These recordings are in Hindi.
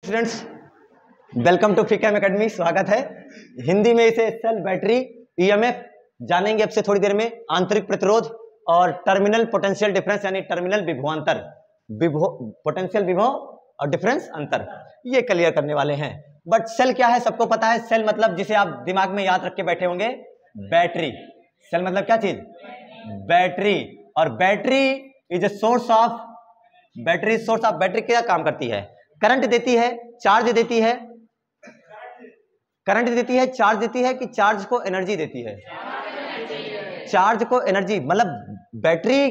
स्टूडेंट्स, वेलकम टू फिकम एकेडमी। स्वागत है। हिंदी में इसे सेल, बैटरी, ईएमएफ जानेंगे अब से थोड़ी देर में। आंतरिक प्रतिरोध और टर्मिनल पोटेंशियल डिफरेंस यानी टर्मिनल विभवांतर, पोटेंशियल विभव और डिफरेंस अंतर, ये क्लियर करने वाले हैं। बट सेल क्या है सबको पता है। सेल मतलब जिसे आप दिमाग में याद रख के बैठे होंगे, बैटरी। सेल मतलब क्या चीज? बैटरी। और battery is a source of, battery source of, battery क्या काम करती है? करंट देती है, चार्ज देती है। करंट देती है, चार्ज देती है कि चार्ज को एनर्जी देती है? चार्ज को एनर्जी। मतलब बैटरी,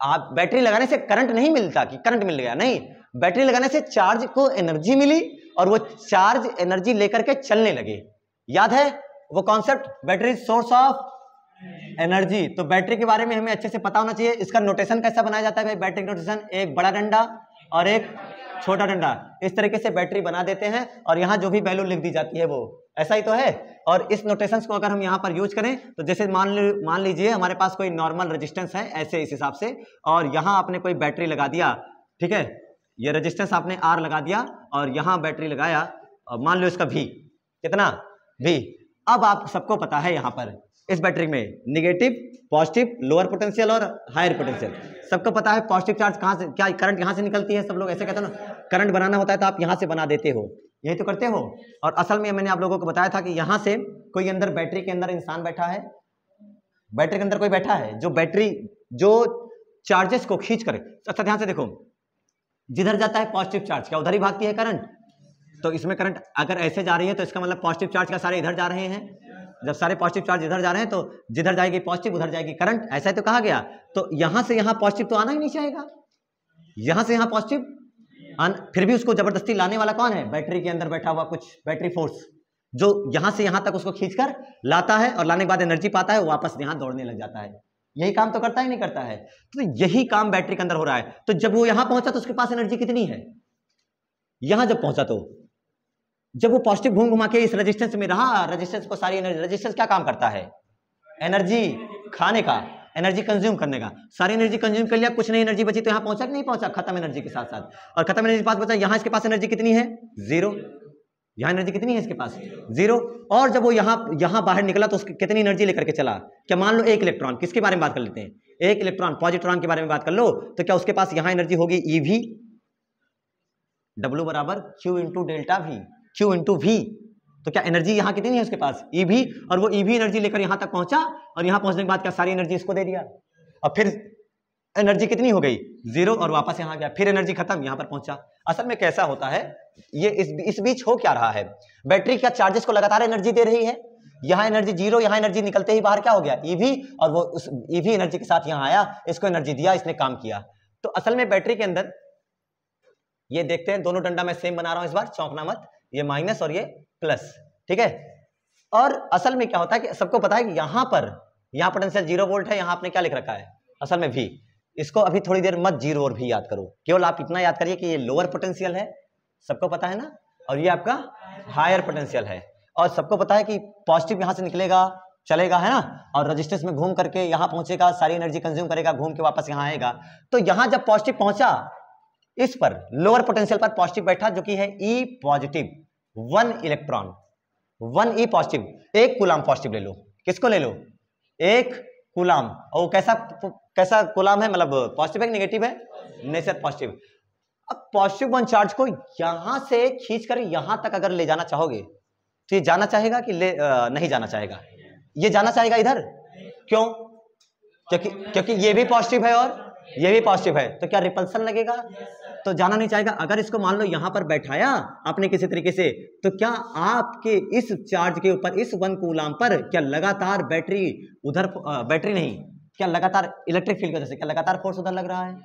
आप बैटरी लगाने से करंट नहीं मिलता कि करंट मिल गया, नहीं। बैटरी लगाने से चार्ज को एनर्जी मिली और वो चार्ज एनर्जी लेकर के चलने लगे। याद है वो concept, battery source of energy. तो बैटरी के बारे में हमें अच्छे से पता होना चाहिए। इसका नोटेशन कैसा बनाया जाता है भाई? बैटरी नोटेशन, एक बड़ा डंडा और एक छोटा डंडा, इस तरीके से बैटरी बना देते हैं और यहाँ जो भी वैल्यू लिख दी जाती है वो ऐसा ही तो है। और इस नोटेशंस को अगर हम यहाँ पर यूज करें तो जैसे मान लीजिए हमारे पास कोई नॉर्मल रेजिस्टेंस है ऐसे, इस हिसाब से, और यहाँ आपने कोई बैटरी लगा दिया, ठीक है। ये रेजिस्टेंस आपने R लगा दिया और यहाँ बैटरी लगाया, और मान लो इसका V कितना? V। अब आप सबको पता है यहाँ पर इस बैटरी में नेगेटिव, पॉजिटिव, लोअर पोटेंशियल और हायर पोटेंशियल, सबको पता है। पॉजिटिव चार्ज कहाँ से, क्या करंट यहाँ से निकलती है? सब लोग ऐसे कहते हैं ना, करंट बनाना होता है तो आप यहाँ से बना देते हो, यही तो करते हो। और असल में मैंने आप लोगों को बताया था कि यहाँ से कोई अंदर, बैटरी के अंदर इंसान बैठा है, बैटरी के अंदर कोई बैठा है जो बैटरी, जो चार्जेस को खींच करे। अच्छा ध्यान से देखो, जिधर जाता है पॉजिटिव चार्ज क्या उधर ही भागती है करंट। तो इसमें करंट अगर ऐसे जा रही है तो इसका मतलब पॉजिटिव चार्ज का सारे इधर जा रहे हैं। जब सारे पॉजिटिव चार्ज इधर जा रहे हैं तो जिधर जाएगी पॉजिटिव उधर जाएगी करंट, ऐसा ही तो कहा गया। तो यहां से यहां पॉजिटिव तो आना ही नहीं चाहेगा, यहां से यहां पॉजिटिव, फिर भी उसको जबरदस्ती लाने वाला कौन है? बैटरी के अंदर बैठा हुआ कुछ बैटरी फोर्स, जो यहां से यहां तक उसको खींचकर लाता है और लाने के बाद एनर्जी पाता है, वापस यहां दौड़ने लग जाता है। यही काम तो करता ही नहीं करता है। तो यही काम बैटरी के अंदर हो रहा है। तो जब वो यहां पहुंचा तो उसके पास एनर्जी कितनी है? यहां जब पहुंचा तो जब वो पॉजिटिव घूम घुमा के इस रेजिस्टेंस में रहा, रेजिस्टेंस को सारी एनर्जी, रेजिस्टेंस क्या काम करता है? एनर्जी खाने का, एनर्जी कंज्यूम करने का। सारी एनर्जी कंज्यूम कर लिया, कुछ नहीं एनर्जी बची तो यहाँ पहुंचा कि नहीं पहुंचा? खत्म एनर्जी के साथ साथ। और खत्म एनर्जी के पास बचा, यहाँ इसके पास एनर्जी कितनी है? जीरो। यहाँ एनर्जी कितनी है इसके पास? जीरो। और जब वो यहाँ बाहर निकला तो उसकी कितनी एनर्जी लेकर के चला? क्या मान लो एक इलेक्ट्रॉन, किसके बारे में बात कर लेते हैं, एक इलेक्ट्रॉन, पॉजिट्रॉन के बारे में बात कर लो, तो क्या उसके पास यहाँ एनर्जी होगी EV, W बराबर Q into delta V, Q into V। तो क्या एनर्जी यहाँ कितनी है उसके पास? EV। और वो EV एनर्जी लेकर यहाँ तक पहुंचा और यहाँ पहुंचने के बाद क्या सारी एनर्जी इसको दे दिया, और फिर एनर्जी कितनी हो गई? जीरो, और वापस यहाँ गया, फिर एनर्जी खत्म, यहाँ पर पहुंचा। असल में कैसा होता है ये, इस बीच हो क्या रहा है? बैटरी क्या चार्जेस को लगातार एनर्जी दे रही है? यहाँ एनर्जी जीरो, यहाँ एनर्जी निकलते ही बाहर क्या हो गया? EV, और वो उस EV एनर्जी के साथ यहाँ आया, इसको एनर्जी दिया, इसने काम किया। तो असल में बैटरी के अंदर ये देखते हैं, दोनों डंडा मैं सेम बना रहा हूं इस बार, चौंकना मत, ये माइनस और ये प्लस, ठीक है। और असल में क्या होता है कि सबको पता है कि यहाँ पोटेंशियल 0 वोल्ट है, यहाँ आपने क्या लिख रखा है असल में V। इसको अभी थोड़ी देर मत जीरो और भी याद करो, केवल आप इतना याद करिए कि ये लोअर पोटेंशियल है, सबको पता है ना, और ये आपका हायर पोटेंशियल है। और सबको पता है कि पॉजिटिव यहाँ से निकलेगा, चलेगा, है ना, और रेजिस्टेंस में घूम करके यहाँ पहुंचेगा, सारी एनर्जी कंज्यूम करेगा, घूम के वापस यहाँ आएगा। तो यहाँ जब पॉजिटिव पहुंचा, इस पर लोअर पोटेंशियल पर पॉजिटिव बैठा जो कि है E positive, 1 electron, 1 E positive, 1 coulomb positive ले लो। किसको ले लो? 1 कूलाम। और कैसा कूलाम है, मतलब पॉजिटिव है कि नेगेटिव है? Nature positive. अब पॉजिटिव 1 चार्ज को यहां से खींच कर यहां तक अगर ले जाना चाहोगे तो ये जाना चाहेगा कि नहीं जाना चाहेगा? ये जाना चाहेगा इधर। क्यों? क्योंकि ये भी पॉजिटिव है और ये भी पॉजिटिव है, तो क्या रिपल्सन लगेगा? तो जाना नहीं चाहेगा। अगर इसको मान लो यहां पर बैठाया आपने किसी तरीके से, तो क्या आपके इस चार्ज के ऊपर, इस 1 कूलाम पर, क्या लगातार बैटरी उधर, बैटरी नहीं, क्या लगातार इलेक्ट्रिक फील्ड की वजह से क्या लगातार फोर्स उधर लग रहा है?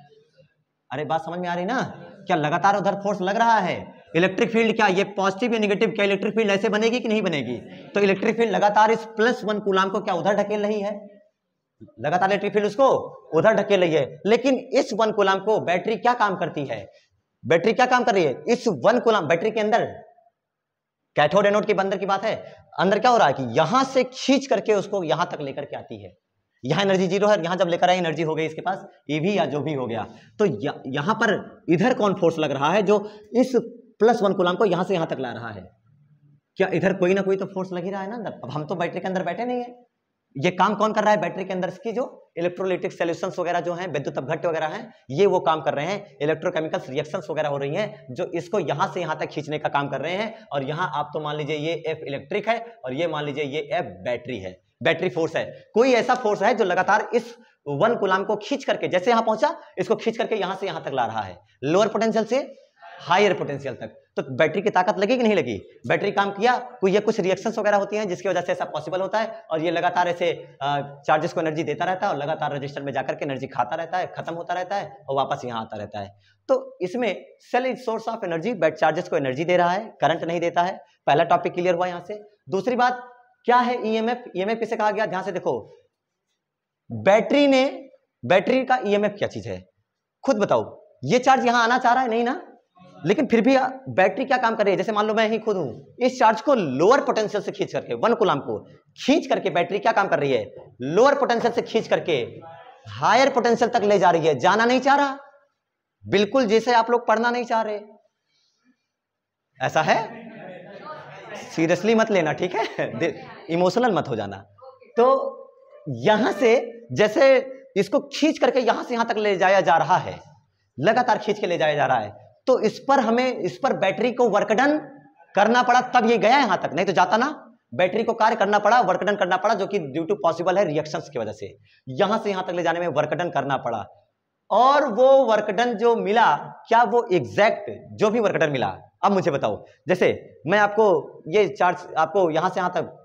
अरे बात समझ में आ रही ना? क्या लगातार उधर फोर्स लग रहा है? इलेक्ट्रिक फील्ड क्या ये पॉजिटिव या नेगेटिव, क्या इलेक्ट्रिक फील्ड ऐसे बनेगी कि नहीं बनेगी? तो इलेक्ट्रिक फील्ड लगातार इस +1 कूलाम को क्या उधर ढकेल रही है, लगातार इलेक्ट्रिक फील्ड उसको उधर ढकेल रही है। लेकिन इस 1 कूलाम को बैटरी क्या काम करती है? बैटरी क्या काम कर रही है? इस 1 कूलाम बैटरी के अंदर, कैथोड एनोड के अंदर की बात है, अंदर क्या हो रहा है कि यहां से खींच करके उसको यहां तक लेकर के आती है। यहाँ एनर्जी 0 है, यहाँ जब लेकर आई एनर्जी हो गई इसके पास EV या जो भी हो गया। तो यहाँ पर इधर कौन फोर्स लग रहा है? जो इस +1 कूलाम को यहां से यहां तक ला रहा है। क्या इधर कोई ना कोई तो फोर्स लग ही रहा है ना अंदर। अब हम तो बैटरी के अंदर बैठे नहीं है, ये काम कौन कर रहा है? बैटरी के अंदर इसकी जो इलेक्ट्रोलाइटिक सॉल्यूशंस वगैरह जो हैं, विद्युत अपघट्ट वगैरह हैं, ये वो काम कर रहे हैं। इलेक्ट्रोकेमिकल रिएक्शंस वगैरह हो रही हैं जो इसको यहां से यहां तक खींचने का काम कर रहे हैं। और यहां आप तो मान लीजिए ये F इलेक्ट्रिक है और ये मान लीजिए ये F बैटरी है, बैटरी फोर्स है। कोई ऐसा फोर्स है जो लगातार इस 1 कूलाम को खींच करके, जैसे यहां पहुंचा इसको खींच करके यहां से यहां तक ला रहा है, लोअर पोटेंशियल से हायर पोटेंशियल तक। तो बैटरी की ताकत लगी कि नहीं लगी? बैटरी काम किया, कोई ये कुछ रिएक्शंस वगैरह होती हैं जिसकी वजह से ऐसा पॉसिबल होता है। और ये लगातार ऐसे चार्जेस को एनर्जी देता रहता है और लगातार रजिस्टर में जाकर के एनर्जी खाता रहता है, खत्म होता रहता है और वापस यहाँ आता रहता है। तो इसमें cell is source of energy, but charges को एनर्जी दे रहा है, करंट नहीं देता है। पहला टॉपिक क्लियर हुआ यहाँ से। दूसरी बात क्या है? ईएमएफ। ईएमएफ किसे कहा गया? ध्यान से देखो, बैटरी का ईएमएफ क्या चीज है? खुद बताओ। ये चार्ज यहां आना चाह रहा है नहीं ना, लेकिन फिर भी बैटरी क्या काम कर रही है? जैसे मान लो मैं ही खुद हूं, इस चार्ज को लोअर पोटेंशियल से खींच करके 1 कूलाम को खींच करके बैटरी क्या काम कर रही है? लोअर पोटेंशियल से खींच करके हायर पोटेंशियल तक ले जा रही है। जाना नहीं चाह रहा, बिल्कुल जैसे आप लोग पढ़ना नहीं चाह रहे। ऐसा है, सीरियसली मत लेना, ठीक है? इमोशनल मत हो जाना। तो यहां से जैसे इसको खींच करके यहां से यहां तक ले जाया जा रहा है, लगातार खींच के ले जाया जा रहा है, तो इस पर बैटरी को वर्क डन करना पड़ा, तब ये गया यहां तक, नहीं तो जाता ना। बैटरी को कार्य करना पड़ा, वर्क डन करना पड़ा, जो कि ड्यू टू पॉसिबल है रिएक्शंस की वजह से यहां से यहां तक ले जाने में वर्क डन करना पड़ा। और वो वर्क डन जो मिला, क्या वो एग्जैक्ट जो भी वर्क डन मिला, अब मुझे बताओ। जैसे मैं आपको ये चार्ज आपको यहां से यहां तक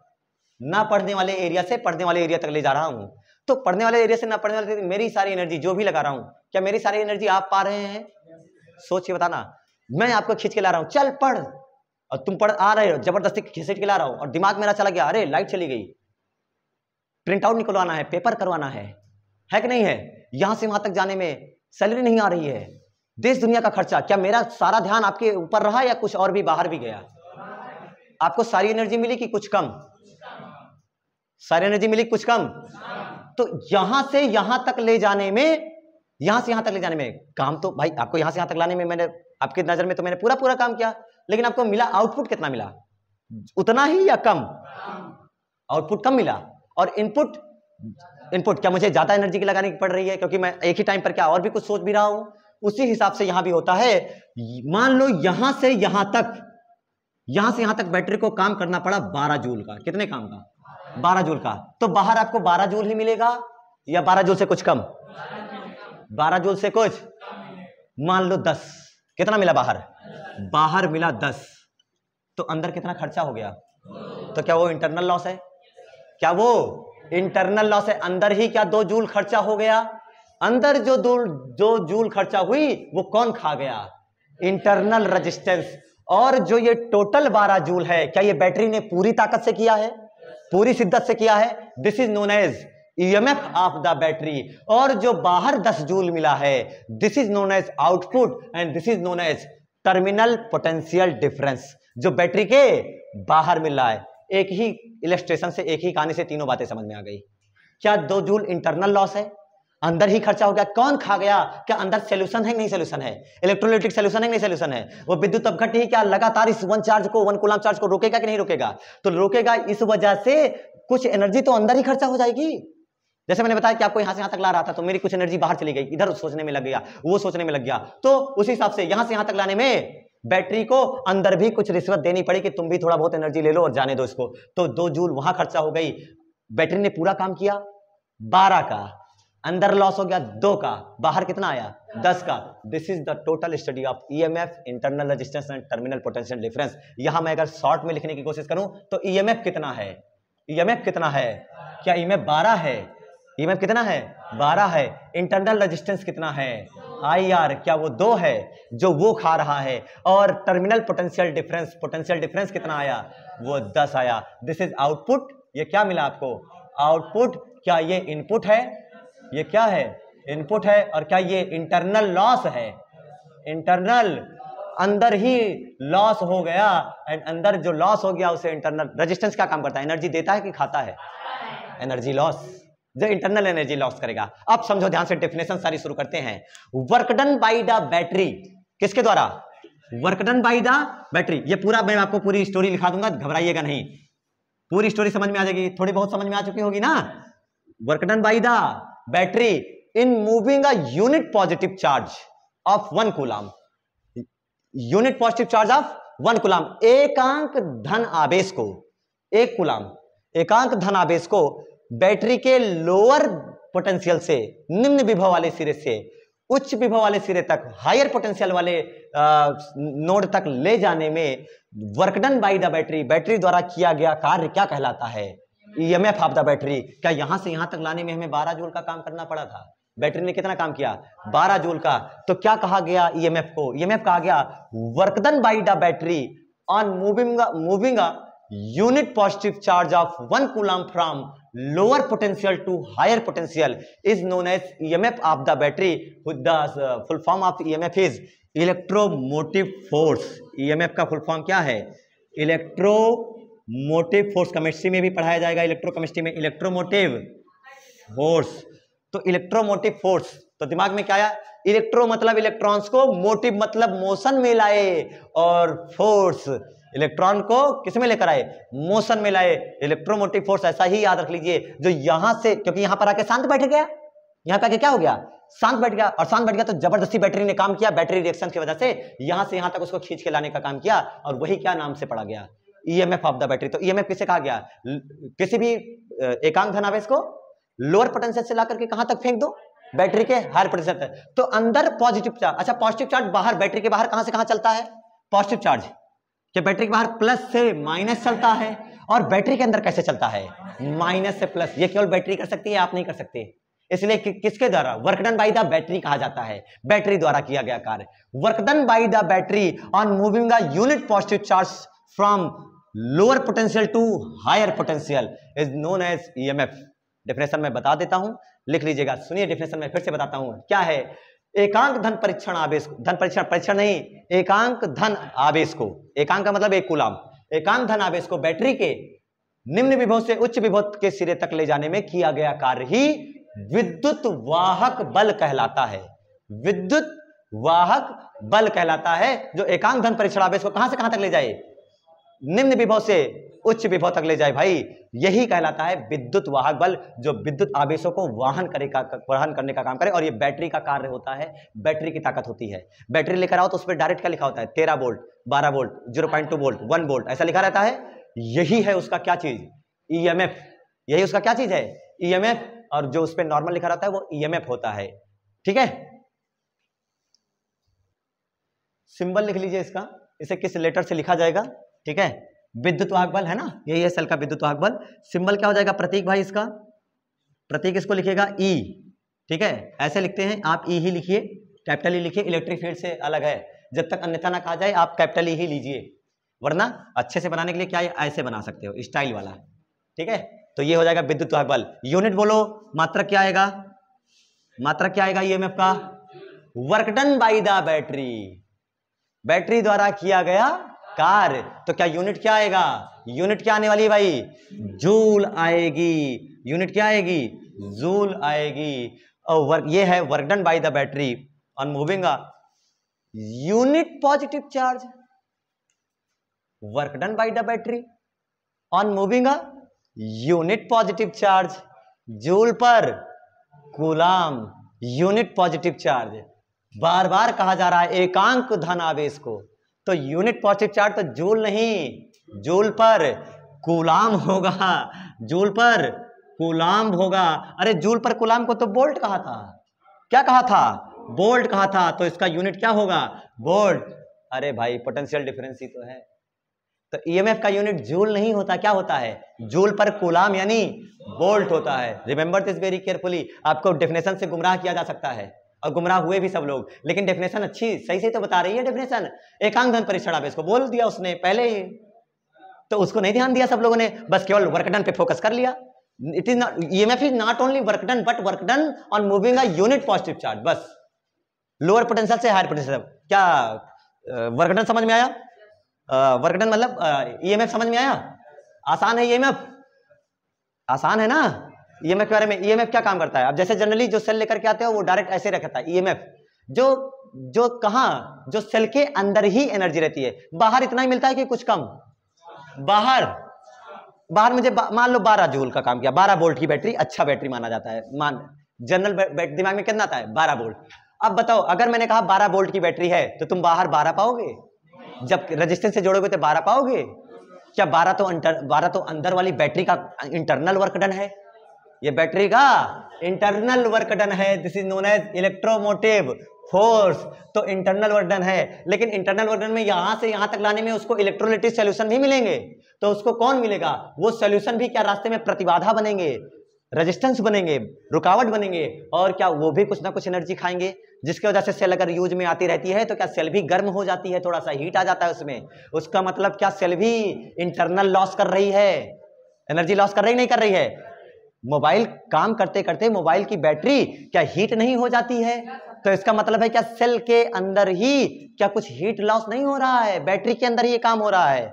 ना पढ़ने वाले एरिया से पढ़ने वाले एरिया तक ले जा रहा हूं, तो पढ़ने वाले एरिया से ना पढ़ने वाले मेरी सारी एनर्जी जो भी लगा रहा हूं, क्या मेरी सारी एनर्जी आप पा रहे हैं? सोच के बताना। मैं आपको खींच के ला रहा हूं, चल पढ़, और तुम पढ़ आ रहे हो, जबरदस्ती खींच के ला रहा हूं, और दिमाग मेरा चला गया, अरे लाइट चली गई, प्रिंट आउट निकलवाना है, पेपर करवाना है कि नहीं है? यहां से वहां तक जाने में सैलरी नहीं आ रही है, देश दुनिया का खर्चा, क्या मेरा सारा ध्यान आपके ऊपर रहा या कुछ और भी बाहर भी गया? आपको सारी एनर्जी मिली कि कुछ कम? सारी एनर्जी मिली कुछ कम? तो यहां से यहां तक ले जाने में, यहां से यहां तक ले जाने में काम तो भाई आपको यहां से यहां तक लाने में मैंने आपकी नजर में तो मैंने पूरा काम किया, लेकिन आपको मिला आउटपुट कितना मिला? उतना ही या कम? आउटपुट कम मिला। और इनपुट क्या मुझे ज्यादा एनर्जी की लगाने की पड़ रही है क्योंकि मैं एक ही टाइम पर क्या और भी कुछ सोच भी रहा हूं? उसी हिसाब से यहां भी होता है। मान लो यहां से यहां तक बैटरी को काम करना पड़ा 12 जूल का। कितने काम का? 12 जूल का। तो बाहर आपको 12 जूल ही मिलेगा या 12 जूल से कुछ कम? 12 जूल से कुछ, मान लो 10। कितना मिला बाहर? बाहर मिला 10। तो अंदर कितना खर्चा हो गया? तो क्या वो इंटरनल लॉस है? क्या वो इंटरनल लॉस है? अंदर ही क्या 2 जूल खर्चा हो गया? अंदर जो 2 जूल खर्चा हुई वो कौन खा गया? Internal resistance. और जो ये टोटल 12 जूल है, क्या ये बैटरी ने पूरी ताकत से किया है? पूरी शिद्दत से किया है? This is known as EMF of the battery. और जो बाहर 10 जूल मिला है, this is known as output and this is known as terminal potential difference, जो बैटरी के बाहर मिल रहा है। एक ही इलस्ट्रेशन से, एक ही कहानी से तीनों बातें समझ में आ गई। क्या 2 जूल इंटरनल लॉस है? अंदर ही खर्चा हो गया। कौन खा गया? क्या अंदर सॉल्यूशन है नहीं सॉल्यूशन है? इलेक्ट्रोलाइटिक सॉल्यूशन है नहीं सॉल्यूशन है? वो विद्युत अपघट्ट ही क्या लगातार इस 1 कूलाम चार्ज को रोकेगा कि नहीं रोकेगा? तो रोकेगा। इस वजह से कुछ एनर्जी तो अंदर ही खर्चा हो जाएगी। जैसे मैंने बताया कि आपको यहां से यहां तक ला रहा था, तो मेरी कुछ एनर्जी बाहर चली गई, इधर सोचने में लग गया, वो सोचने में लग गया। तो उसी हिसाब से यहां से यहां तक लाने में बैटरी को अंदर भी कुछ रिश्वत देनी पड़ी कि तुम भी थोड़ा बहुत एनर्जी ले लो और जाने दो इसको। तो 2 जूल वहां खर्चा हो गई। बैटरी ने पूरा काम किया 12 का, अंदर लॉस हो गया 2 का, बाहर कितना आया? 10 का। This is the total study of EMF, internal resistance and terminal potential difference. यहां मैं अगर शॉर्ट में लिखने की कोशिश करूं तो ईएमएफ कितना है? ईएमएफ कितना है? क्या ईएमएफ 12 है? ईएमएफ कितना है? 12 है। इंटरनल रेजिस्टेंस कितना है? आईआर, क्या वो 2 है जो वो खा रहा है? और टर्मिनल पोटेंशियल डिफरेंस कितना आया? वो 10 आया। This is output. ये क्या मिला आपको? आउटपुट। क्या ये इनपुट है? ये क्या है? इनपुट है। और क्या ये इंटरनल लॉस है? इंटरनल, अंदर ही लॉस हो गया। एंड अंदर जो लॉस हो गया उसे इंटरनल रेजिस्टेंस क्या काम करता है? एनर्जी देता है कि खाता है? एनर्जी लॉस, जो इंटरनल एनर्जी लॉस करेगा। अब समझो ध्यान से, डेफिनेशन सारी शुरू करते हैं। Work done by the battery, किसके द्वारा? Work done by the battery. ये पूरा मैं आपको पूरी स्टोरी लिखा दूंगा, घबराइएगा नहीं, पूरी स्टोरी समझ में आ जाएगी, थोड़ी बहुत समझ में आ चुकी होगी ना। Work done by the battery in moving a unit positive charge of 1 coulomb, unit positive charge of 1 coulomb, एकांक धन आवेश को, 1 कूलम एकांक धन आवेश को बैटरी के लोअर पोटेंशियल से, निम्न विभव वाले सिरे से उच्च विभव वाले सिरे तक, हायर पोटेंशियल वाले नोड तक ले जाने में work done by the battery, battery द्वारा किया गया कार्य क्या कहलाता है? EMF of the battery. क्या यहां से यहां तक लाने में हमें 12 जूल का काम करना पड़ा था? बैटरी ने कितना काम किया? 12 जूल का। तो क्या कहा गया ईएमएफ को? ईएमएफ कहा गया work done by the battery on moving a unit positive charge of 1 coulomb from lower potential to higher potential is known as EMF of the battery. The full form of EMF is electromotive force. EMF का फुल फॉर्म क्या है? Electromotive force. केमिस्ट्री में भी पढ़ाया जाएगा, इलेक्ट्रोकेमिस्ट्री में इलेक्ट्रोमोटिव फोर्स। तो इलेक्ट्रोमोटिव फोर्स, तो दिमाग में क्या आया? इलेक्ट्रो मतलब इलेक्ट्रॉन्स को, मोटिव मतलब मोशन में लाए, और फोर्स इलेक्ट्रॉन को किस में लेकर आए? मोशन में लाए। इलेक्ट्रोमोटिव फोर्स ऐसा ही याद रख लीजिए, जो यहां से, क्योंकि यहां पर आके शांत बैठ गया, यहां पे आके क्या हो गया? शांत बैठ गया, और शांत बैठ गया तो जबरदस्ती बैटरी ने काम किया, बैटरी रिएक्शन की वजह से यहां से यहां तक उसको खींच के लाने का काम किया, और वही क्या नाम से पड़ा गया? EMF of the battery. तो ईएमएफ किसे कहा गया? किसी भी एकांक धनावेश को लोअर पोटेंशियल से ला करके कहां तक फेंक दो? बैटरी के हायर पोटेंशियल तक। तो अंदर पॉजिटिव चार्ज, अच्छा पॉजिटिव चार्ज बाहर, बैटरी के बाहर कहां से कहां चलता है? पॉजिटिव चार्ज कि बैटरी के बाहर प्लस से माइनस चलता है, और बैटरी के अंदर कैसे चलता है? माइनस से प्लस। ये केवल बैटरी कर सकती है, आप नहीं कर सकते। इसलिए किसके द्वारा? Work done by the battery कहा जाता है, बैटरी द्वारा किया गया कार्य। Work done by the battery on moving a unit positive charge from lower potential to higher potential is known as EMF. Definition में बता देता हूं, लिख लीजिएगा, सुनिए डेफिनेशन में फिर से बताता हूं क्या है। एकांक धन परीक्षण आवेश, धन परीक्षण, परीक्षण नहीं, एकांक धन आवेश को, एकांक का मतलब 1 कूलम, एकांक धन आवेश को बैटरी के निम्न विभव से उच्च विभव के सिरे तक ले जाने में किया गया कार्य ही विद्युत वाहक बल कहलाता है। विद्युत वाहक बल कहलाता है, जो एकांक धन परीक्षण आवेश को कहां से कहां तक ले जाए? निम्न विभव से उच्च विभव तक ले जाए भाई, यही कहलाता है विद्युत वाहक बल, जो विद्युत आवेशों को वहन करने का काम करे। और ये बैटरी का कार्य होता है, बैटरी की ताकत होती है। बैटरी लेकर आओ तो उस पर डायरेक्ट क्या लिखा होता है? 13 वोल्ट, 12 वोल्ट, 0.2 वोल्ट, 1 वोल्ट, ऐसा लिखा रहता है। यही है उसका क्या चीज? ईएमएफ। यही उसका क्या चीज है? ईएमएफ। और जो उस पर नॉर्मल लिखा रहता है वो ईएमएफ होता है। ठीक है, सिंबल लिख लीजिए इसका, इसे किस लेटर से लिखा जाएगा? ठीक है, विद्युत वाहक बल है ना, यही है सेल का विद्युत वाहक बल। सिंबल क्या हो जाएगा? प्रतीक भाई, इसका प्रतीक इसको लिखिएगा ई। ठीक है, ऐसे लिखते हैं आप, ई ही लिखिए, कैपिटल ई लिखिए, इलेक्ट्रिक फील्ड से अलग है। जब तक अन्यथा ना कहा जाए आप कैपिटल ई ही लीजिए, वरना अच्छे से बनाने के लिए क्या ऐसे बना सकते हो, स्टाइल वाला। ठीक है, तो ये हो जाएगा विद्युत वाहक बल। यूनिट बोलो, मात्रक क्या आएगा? मात्रक क्या आएगा ईएमएफ का? Work done by the battery, battery द्वारा किया गया कार्य। तो क्या यूनिट क्या आएगा? यूनिट क्या आने वाली है भाई? जूल आएगी। यूनिट क्या आएगी? जूल आएगी। और ये है work done by the battery on moving a unit positive charge. Work done by the battery on moving a unit positive charge, joule per coulomb, unit positive charge. बार बार कहा जा रहा है एकांक धन आवेश को, तो यूनिट पॉजिटिव चार्ज तो जूल नहीं, जूल पर कूलाम होगा, जूल पर कूलाम होगा। अरे जूल पर कूलाम को तो वोल्ट कहा था, क्या कहा था? वोल्ट कहा था। तो इसका यूनिट क्या होगा? वोल्ट। अरे भाई पोटेंशियल डिफरेंस ही तो है। तो ईएमएफ का यूनिट जूल नहीं होता, क्या होता है? जूल पर कूलाम यानी वोल्ट होता है। Remember this very carefully. आपको डेफिनेशन से गुमराह किया जा सकता है, और गुमराह हुए भी सब लोग, लेकिन डेफिनेशन अच्छी सही से तो बता रही है। डेफिनेशन एकांक धन परीक्षण आवेश को बोल दिया उसने पहले ही, तो उसको नहीं ध्यान दिया सब लोगों ने, बस केवल वर्क डन पे फोकस कर लिया। It is not, EMF is not only work done but work done on moving a unit positive charge. बस लोअर पोटेंशियल से हायर पोटेंशियल। क्या वर्क डन समझ में आया? वर्क डन मतलब ईएमएफ समझ में आया? आसान है ईएमएफ, आसान है ना। ईएमएफ के बारे में, ईएमएफ क्या काम करता है? अब जैसे जनरली जो सेल लेकर के आते हो वो डायरेक्ट ऐसे रखता है ईएमएफ, जो जो कहाँ, जो सेल के अंदर ही एनर्जी रहती है, बाहर इतना ही मिलता है कि कुछ कम, बाहर मुझे मान लो 12 जूल का काम किया, 12 वोल्ट की बैटरी अच्छा बैटरी माना जाता है, मान जनरल दिमाग में कितना आता है 12 वोल्ट। अब बताओ अगर मैंने कहा 12 वोल्ट की बैटरी है तो तुम बाहर 12 पाओगे, जब रेजिस्टेंस से जोड़ोगे तो 12 पाओगे क्या? 12 तो अंदर वाली बैटरी का इंटरनल वर्क डन है, ये बैटरी का इंटरनल वर्क डन है, this is known as electromotive force. तो इंटरनल वर्क डन है, लेकिन इंटरनल वर्क डन में यहां से यहां तक लाने में उसको इलेक्ट्रोलाइटिक सॉल्यूशन भी मिलेंगे, तो उसको कौन मिलेगा? वो सॉल्यूशन भी क्या रास्ते में प्रतिबाधा बनेंगे, रेजिस्टेंस बनेंगे, रुकावट बनेंगे, और क्या वो भी कुछ ना कुछ एनर्जी खाएंगे, जिसकी वजह से सेल अगर यूज में आती रहती है तो क्या सेल भी गर्म हो जाती है, थोड़ा सा हीट आ जाता है उसमें, उसका मतलब क्या सेल भी इंटरनल लॉस कर रही है, एनर्जी लॉस कर रही नहीं कर रही है? मोबाइल काम करते करते मोबाइल की बैटरी क्या हीट नहीं हो जाती है? तो इसका मतलब है क्या सेल के अंदर ही क्या कुछ हीट लॉस नहीं हो रहा है, बैटरी के अंदर ही काम हो रहा है,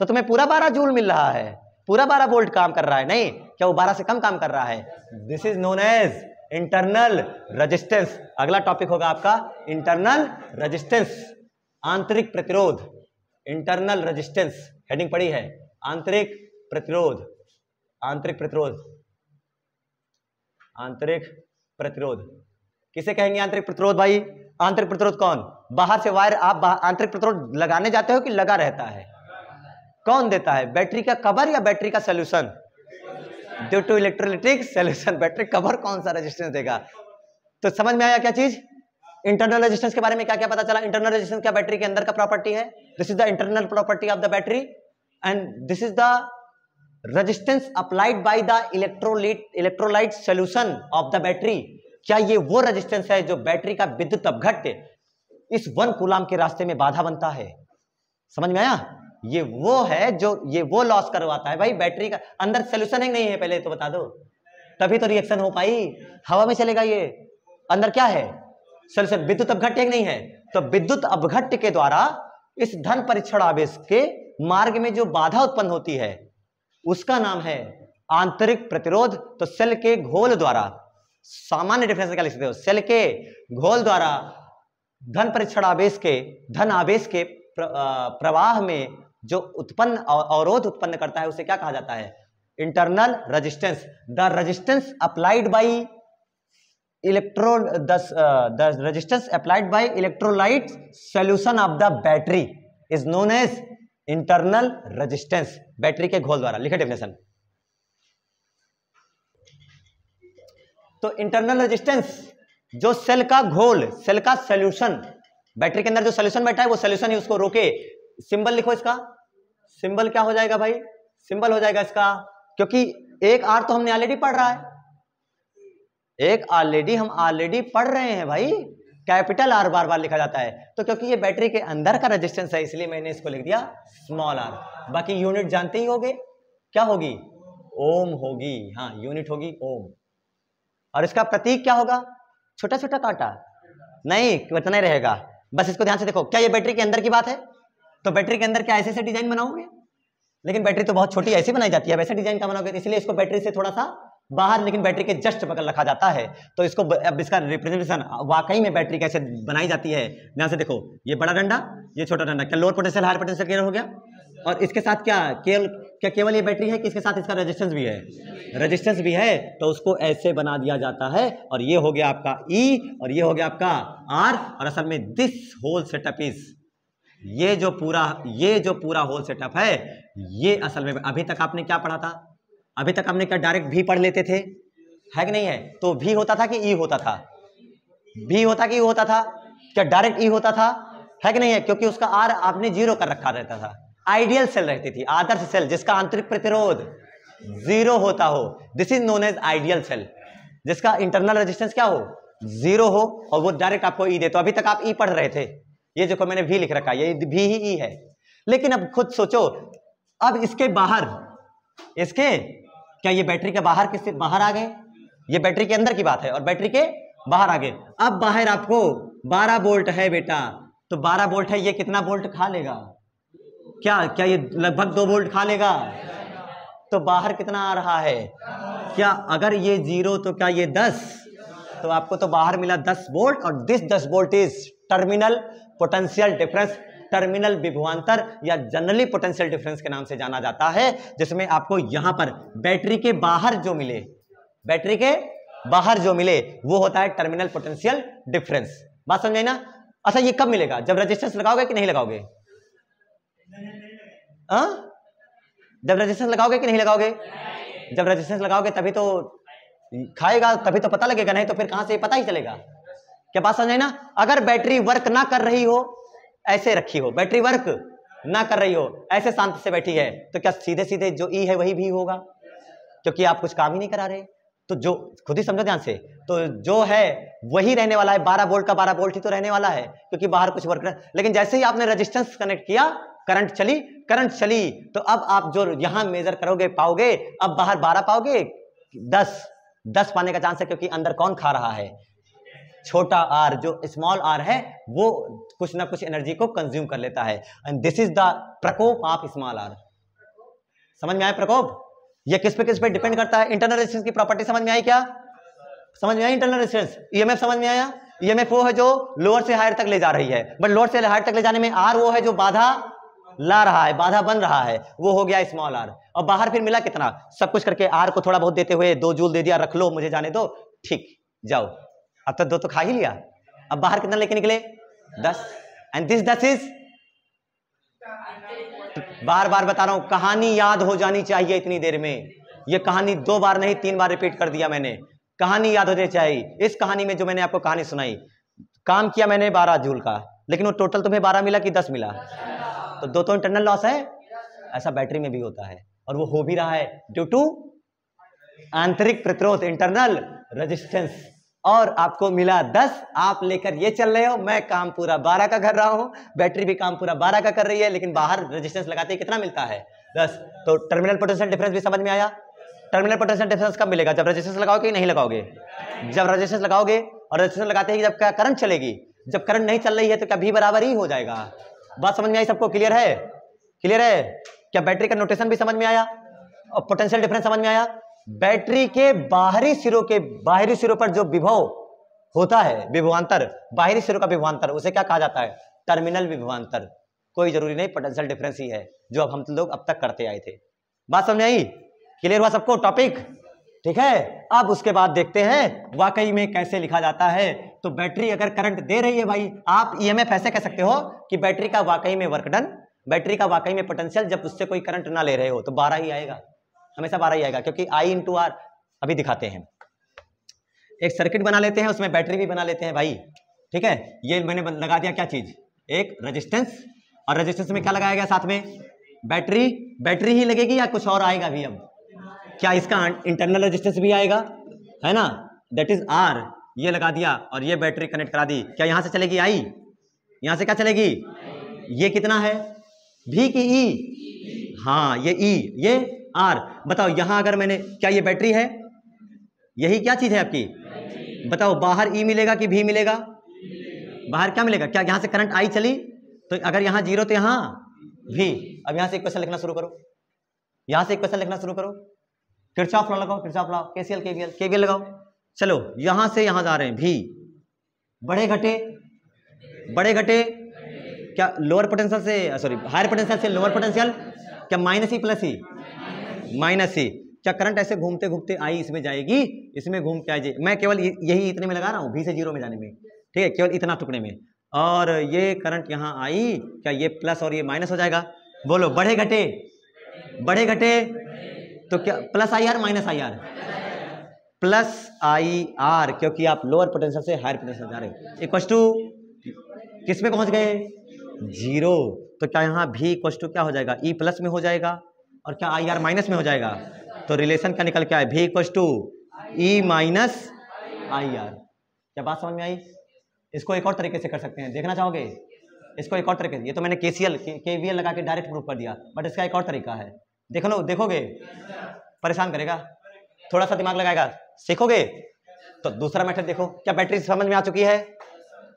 तो तुम्हें पूरा 12 जूल मिल रहा है, पूरा 12 वोल्ट काम कर रहा है, नहीं क्या वो 12 से कम काम कर रहा है? This is known as internal resistance. अगला टॉपिक होगा आपका इंटरनल रेजिस्टेंस, आंतरिक प्रतिरोध, इंटरनल रेजिस्टेंस, हेडिंग पड़ी है आंतरिक प्रतिरोध, आंतरिक प्रतिरोध, आंतरिक प्रतिरोध किसे कहेंगे? आंतरिक प्रतिरोध भाई, आंतरिक प्रतिरोध कौन? बाहर से वायर आप आंतरिक प्रतिरोध लगाने जाते हो कि लगा रहता है? कौन देता है? बैटरी का कवर या बैटरी का solution? Due to electrolytic solution, battery cover कौन सा रेजिस्टेंस देगा? तो समझ में आया क्या चीज? इंटरनल रेजिस्टेंस के बारे में क्या क्या पता चला? इंटरनल रेजिस्टेंस क्या बैटरी के अंदर का प्रॉपर्टी है, this is the internal property of the battery, and this is the resistance applied by the electrolyte solution of the battery. क्या ये वो रेजिस्टेंस है जो बैटरी का विद्युत अपघट्य इस 1 कूलाम के रास्ते में बाधा बनता है? समझ में आया? ये वो है जो ये वो लॉस करवाता है भाई बैटरी का। अंदर सॉल्यूशन है नहीं है पहले तो बता दो, तभी तो रिएक्शन हो पाई, हवा में चलेगा ये, अंदर क्या है? सॉल्यूशन। विद्युत अपघट्य नहीं है, तो विद्युत अपघट्य के द्वारा इस धन परीक्षण आवेश के मार्ग में जो बाधा उत्पन्न होती है उसका नाम है आंतरिक प्रतिरोध। तो सेल के घोल द्वारा, सामान्य डिफरेंस क्या लिख सकते हो, सेल के घोल द्वारा धन परीक्षण आवेश के, धन आवेश के प्रवाह में जो उत्पन्न अवरोध उत्पन्न करता है उसे क्या कहा जाता है? Internal resistance. The resistance applied by the resistance applied by electrolyte solution of the battery is known as internal resistance। Battery के घोल द्वारा लिखे डेफिनेशन। तो इंटरनल रेजिस्टेंस जो सेल का घोल, सेल का सॉल्यूशन, बैटरी के अंदर जो सॉल्यूशन बैठा है वो सॉल्यूशन ही उसको रोके। सिंबल लिखो इसका, सिंबल क्या हो जाएगा भाई? सिंबल हो जाएगा इसका, क्योंकि एक आर तो हमने ऑलरेडी पढ़ रहा है, एक हम ऑलरेडी पढ़ रहे हैं भाई, कैपिटल आर बार बार लिखा जाता है, तो क्योंकि ये बैटरी के अंदर का रेजिस्टेंस है इसलिए मैंने इसको लिख दिया स्मॉल आर। बाकी यूनिट जानते ही होगे, क्या होगी? ओम होगी, हाँ यूनिट होगी ओम। और इसका प्रतीक क्या होगा? छोटा छोटा कांटा नहीं, इतना ही रहेगा, बस इसको ध्यान से देखो। क्या ये बैटरी के अंदर की बात है? तो बैटरी के अंदर क्या ऐसे से डिजाइन बनाओगे? लेकिन बैटरी तो बहुत छोटी ऐसी बनाई जाती है, वैसे डिजाइन का बनाओगे, इसलिए इसको बैटरी से थोड़ा सा बाहर लेकिन बैटरी के जस्ट बगल रखा जाता है। तो इसको अब इसका रिप्रेजेंटेशन वाकई में बैटरी कैसे बनाई जाती है ध्यान से देखो। ये बड़ा डंडा, ये छोटा डंडा, क्या lower potential higher potential clear हो गया? और इसके साथ क्या केवल ये बैटरी है कि इसके साथ इसका रेजिस्टेंस भी है? रेजिस्टेंस भी है, तो उसको ऐसे बना दिया जाता है। और ये हो गया आपका ई और ये हो गया आपका आर। और असल में दिस होल सेटअप इज, ये जो पूरा होल सेटअप है, ये असल में अभी तक आपने क्या पढ़ा था? अभी तक हमने क्या डायरेक्ट भी पढ़ लेते थे, है कि नहीं है? तो भी होता था कि ई होता था? भी होता कि ई होता था? क्या डायरेक्ट ई होता था, है कि नहीं है? क्योंकि उसका आर आपने 0 कर रखा रहता था। आइडियल सेल रहती थी, आदर्श सेल जिसका आंतरिक प्रतिरोध 0 होता हो, this is known as ideal cell, जिसका इंटरनल रेजिस्टेंस क्या हो? 0 हो और वो डायरेक्ट आपको ई दे। तो अभी तक आप ई पढ़ रहे थे, ये जो मैंने भी लिख रखा है ये भी ही ई है। लेकिन अब खुद सोचो, अब इसके बाहर, इसके क्या ये बैटरी के बाहर किससे बाहर आ गए? ये बैटरी के अंदर की बात है और बैटरी के बाहर आ गए। अब बाहर आपको 12 वोल्ट है बेटा, तो 12 वोल्ट है, ये कितना वोल्ट खा लेगा? क्या ये लगभग 2 वोल्ट खा लेगा? तो बाहर कितना आ रहा है? क्या अगर ये 0 तो क्या ये 10? तो आपको तो बाहर मिला 10 वोल्ट और this 10 volt is terminal potential difference, terminal विभवांतर या जनरली पोटेंशियल डिफरेंस के नाम से जाना जाता है, जिसमें आपको यहां पर बैटरी के बाहर जो मिले, बैटरी के बाहर जो मिले वो होता है टर्मिनल पोटेंशियल डिफरेंस। बात समझ आई ना? अच्छा ये कब मिलेगा? जब रेजिस्टेंस लगाओगे कि नहीं लगाओगे? जब रेजिस्टेंस लगाओगे कि नहीं लगाओगे? जब रेजिस्टेंस लगाओगे तभी तो खाएगा, तभी तो पता लगेगा, नहीं तो फिर कहां से पता ही चलेगा? क्या बात समझ आई ना? अगर बैटरी वर्क ना कर रही हो, ऐसे रखी हो, बैटरी वर्क ना कर रही हो, ऐसे शांत से बैठी है, तो क्या सीधे सीधे जो ई है वही भी होगा? क्योंकि आप कुछ काम ही नहीं करा रहे। तो जो खुद ही समझो ध्यान से, तो जो है वही रहने वाला है, 12 वोल्ट का 12 वोल्ट ही तो रहने वाला है, क्योंकि बाहर कुछ वर्क। लेकिन जैसे ही आपने रेजिस्टेंस कनेक्ट किया, करंट चली, तो अब आप जो यहां मेजर करोगे पाओगे, अब बाहर 12 पाओगे, 10 पाने का चांस है, क्योंकि अंदर कौन खा रहा है? छोटा आर, जो स्मॉल आर है वो कुछ ना कुछ एनर्जी को कंज्यूम कर लेता है, एंड दिस इज द प्रकोप ऑफ स्मॉल आर। समझ में आया प्रकोप? ये किस पे डिपेंड करता है? इंटरनल रेजिस्टेंस की प्रॉपर्टी समझ में आई क्या? समझ में आई इंटरनल रेजिस्टेंस? ईएमएफ समझ में आया? ईएमएफ वो है जो लोअर से हायर तक ले जा रही है, बट लोअर से हायर तक ले जाने में आर वो है जो बाधा ला रहा है, बाधा बन रहा है, वो हो गया स्मॉल आर। और बाहर फिर मिला कितना? सब कुछ करके आर को थोड़ा बहुत देते हुए 2 जूल दे दिया, रख लो, मुझे जाने दो, ठीक, जाओ। अब तो 2 तो खा ही लिया, अब बाहर कितना लेके निकले? 10, एंड दिस 10 इज, बार बार बता रहा हूं, कहानी याद हो जानी चाहिए इतनी देर में। ये कहानी 2 बार नहीं 3 बार रिपीट कर दिया मैंने, कहानी याद हो जानी चाहिए। इस कहानी में जो मैंने आपको कहानी सुनाई, काम किया मैंने 12 जूल का, लेकिन वो टोटल तुम्हें 12 मिला कि 10 मिला? तो 2 तो इंटरनल लॉस है। ऐसा बैटरी में भी होता है, और वो हो भी रहा है ड्यू टू आंतरिक प्रतिरोध, इंटरनल रेजिस्टेंस। और आपको मिला 10, आप लेकर ये चल रहे हो, मैं काम पूरा 12 का कर रहा हूं, बैटरी भी काम पूरा 12 का कर रही है, लेकिन बाहर रेजिस्टेंस लगाते ही कितना मिलता है? 10। तो टर्मिनल पोटेंशियल डिफरेंस भी समझ में आया? टर्मिनल पोटेंशियल डिफरेंस कब मिलेगा? जब रेजिस्टेंस लगाओगे कि नहीं लगाओगे? जब रेजिस्टेंस लगाओगे, और रेजिस्टेंस लगाते ही जब क्या करंट चलेगी, जब करंट नहीं चल रही है तो क्या भी बराबर ही हो जाएगा? बात समझ में आई सबको? क्लियर है? क्लियर है? क्या बैटरी का नोटेशन भी समझ में आया और पोटेंशियल डिफरेंस समझ में आया? बैटरी के बाहरी सिरों पर जो विभव होता है, विभवांतर, बाहरी सिरों का विभवांतर, उसे क्या कहा जाता है? टर्मिनल विभवांतर। कोई जरूरी नहीं, पोटेंशियल डिफरेंस ही है जो अब हम लोग अब तक करते आए थे। बात समझ आई? क्लियर हुआ सबको टॉपिक? ठीक है, अब उसके बाद देखते हैं वाकई में कैसे लिखा जाता है। तो बैटरी अगर करंट दे रही है भाई, आप ईएमएफ ऐसे कह सकते हो कि बैटरी का वाकई में वर्क डन, बैटरी का वाकई में पोटेंशियल, जब उससे कोई करंट ना ले रहे हो तो 12 ही आएगा, हमेशा 12 ही आएगा, क्योंकि I इंटू आर। अभी दिखाते हैं, एक सर्किट बना लेते हैं, उसमें बैटरी भी बना लेते हैं भाई। ठीक है, ये मैंने लगा दिया क्या चीज? एक रेजिस्टेंस, और रेजिस्टेंस में क्या लगाया गया साथ में? बैटरी ही लगेगी या कुछ और आएगा भी? अब क्या इसका इंटरनल रेजिस्टेंस भी आएगा, है ना? दैट इज आर, ये लगा दिया और ये बैटरी कनेक्ट करा दी। क्या यहां से चलेगी I? यहां से क्या चलेगी? ये कितना है? V की E? हाँ, ये E, ये R। बताओ यहां अगर मैंने, क्या ये बैटरी है? यही क्या चीज है आपकी? बताओ बाहर E मिलेगा कि V मिलेगा? बाहर क्या मिलेगा? क्या यहां से करंट I चली तो अगर यहां 0 तो यहां V। अब यहां से इक्वेशन लिखना शुरू करो, यहां से इक्वेशन लिखना शुरू करो, किरचॉफ लॉ लगाओ, किरचॉफ लॉ, केसीएल केवीएल लगाओ। चलो यहां से यहां जा रहे हैं, V बड़े घटे क्या लोअर पोटेंशियल से, सॉरी हायर पोटेंशियल से लोअर पोटेंशियल, क्या माइनस ई प्लस ई? माइनस ई। क्या करंट ऐसे घूमते घूमते I इसमें जाएगी, इसमें घूम के आएगी। मैं केवल यही इतने में लगा रहा हूँ, V से 0 में जाने में, ठीक है, केवल इतना टुकड़े में। और ये करंट यहाँ आई, क्या ये प्लस और ये माइनस हो जाएगा? बोलो बढ़े घटे तो क्या plus I are minus I are? Plus I are, क्योंकि आप लोअर पोटेंशियल से हायर पोटेंशियल जा रहे हो। इक्वल टू किस में पहुंच गए? 0। तो क्या यहाँ V इक्वल टू क्या हो जाएगा? E प्लस में हो जाएगा, और क्या आई आर माइनस में हो जाएगा? तो रिलेशन क्या निकल के आए? V equal to E minus I R. क्या बात समझ में आई? इसको एक और तरीके से कर सकते हैं, देखना चाहोगे? इसको एक और तरीके से, ये तो मैंने KVL लगा के डायरेक्ट प्रूफ कर दिया, बट इसका एक और तरीका है। देखोगे? परेशान करेगा, थोड़ा सा दिमाग लगाएगा, सीखोगे तो दूसरा मेथड देखो। क्या बैटरी समझ में आ चुकी है?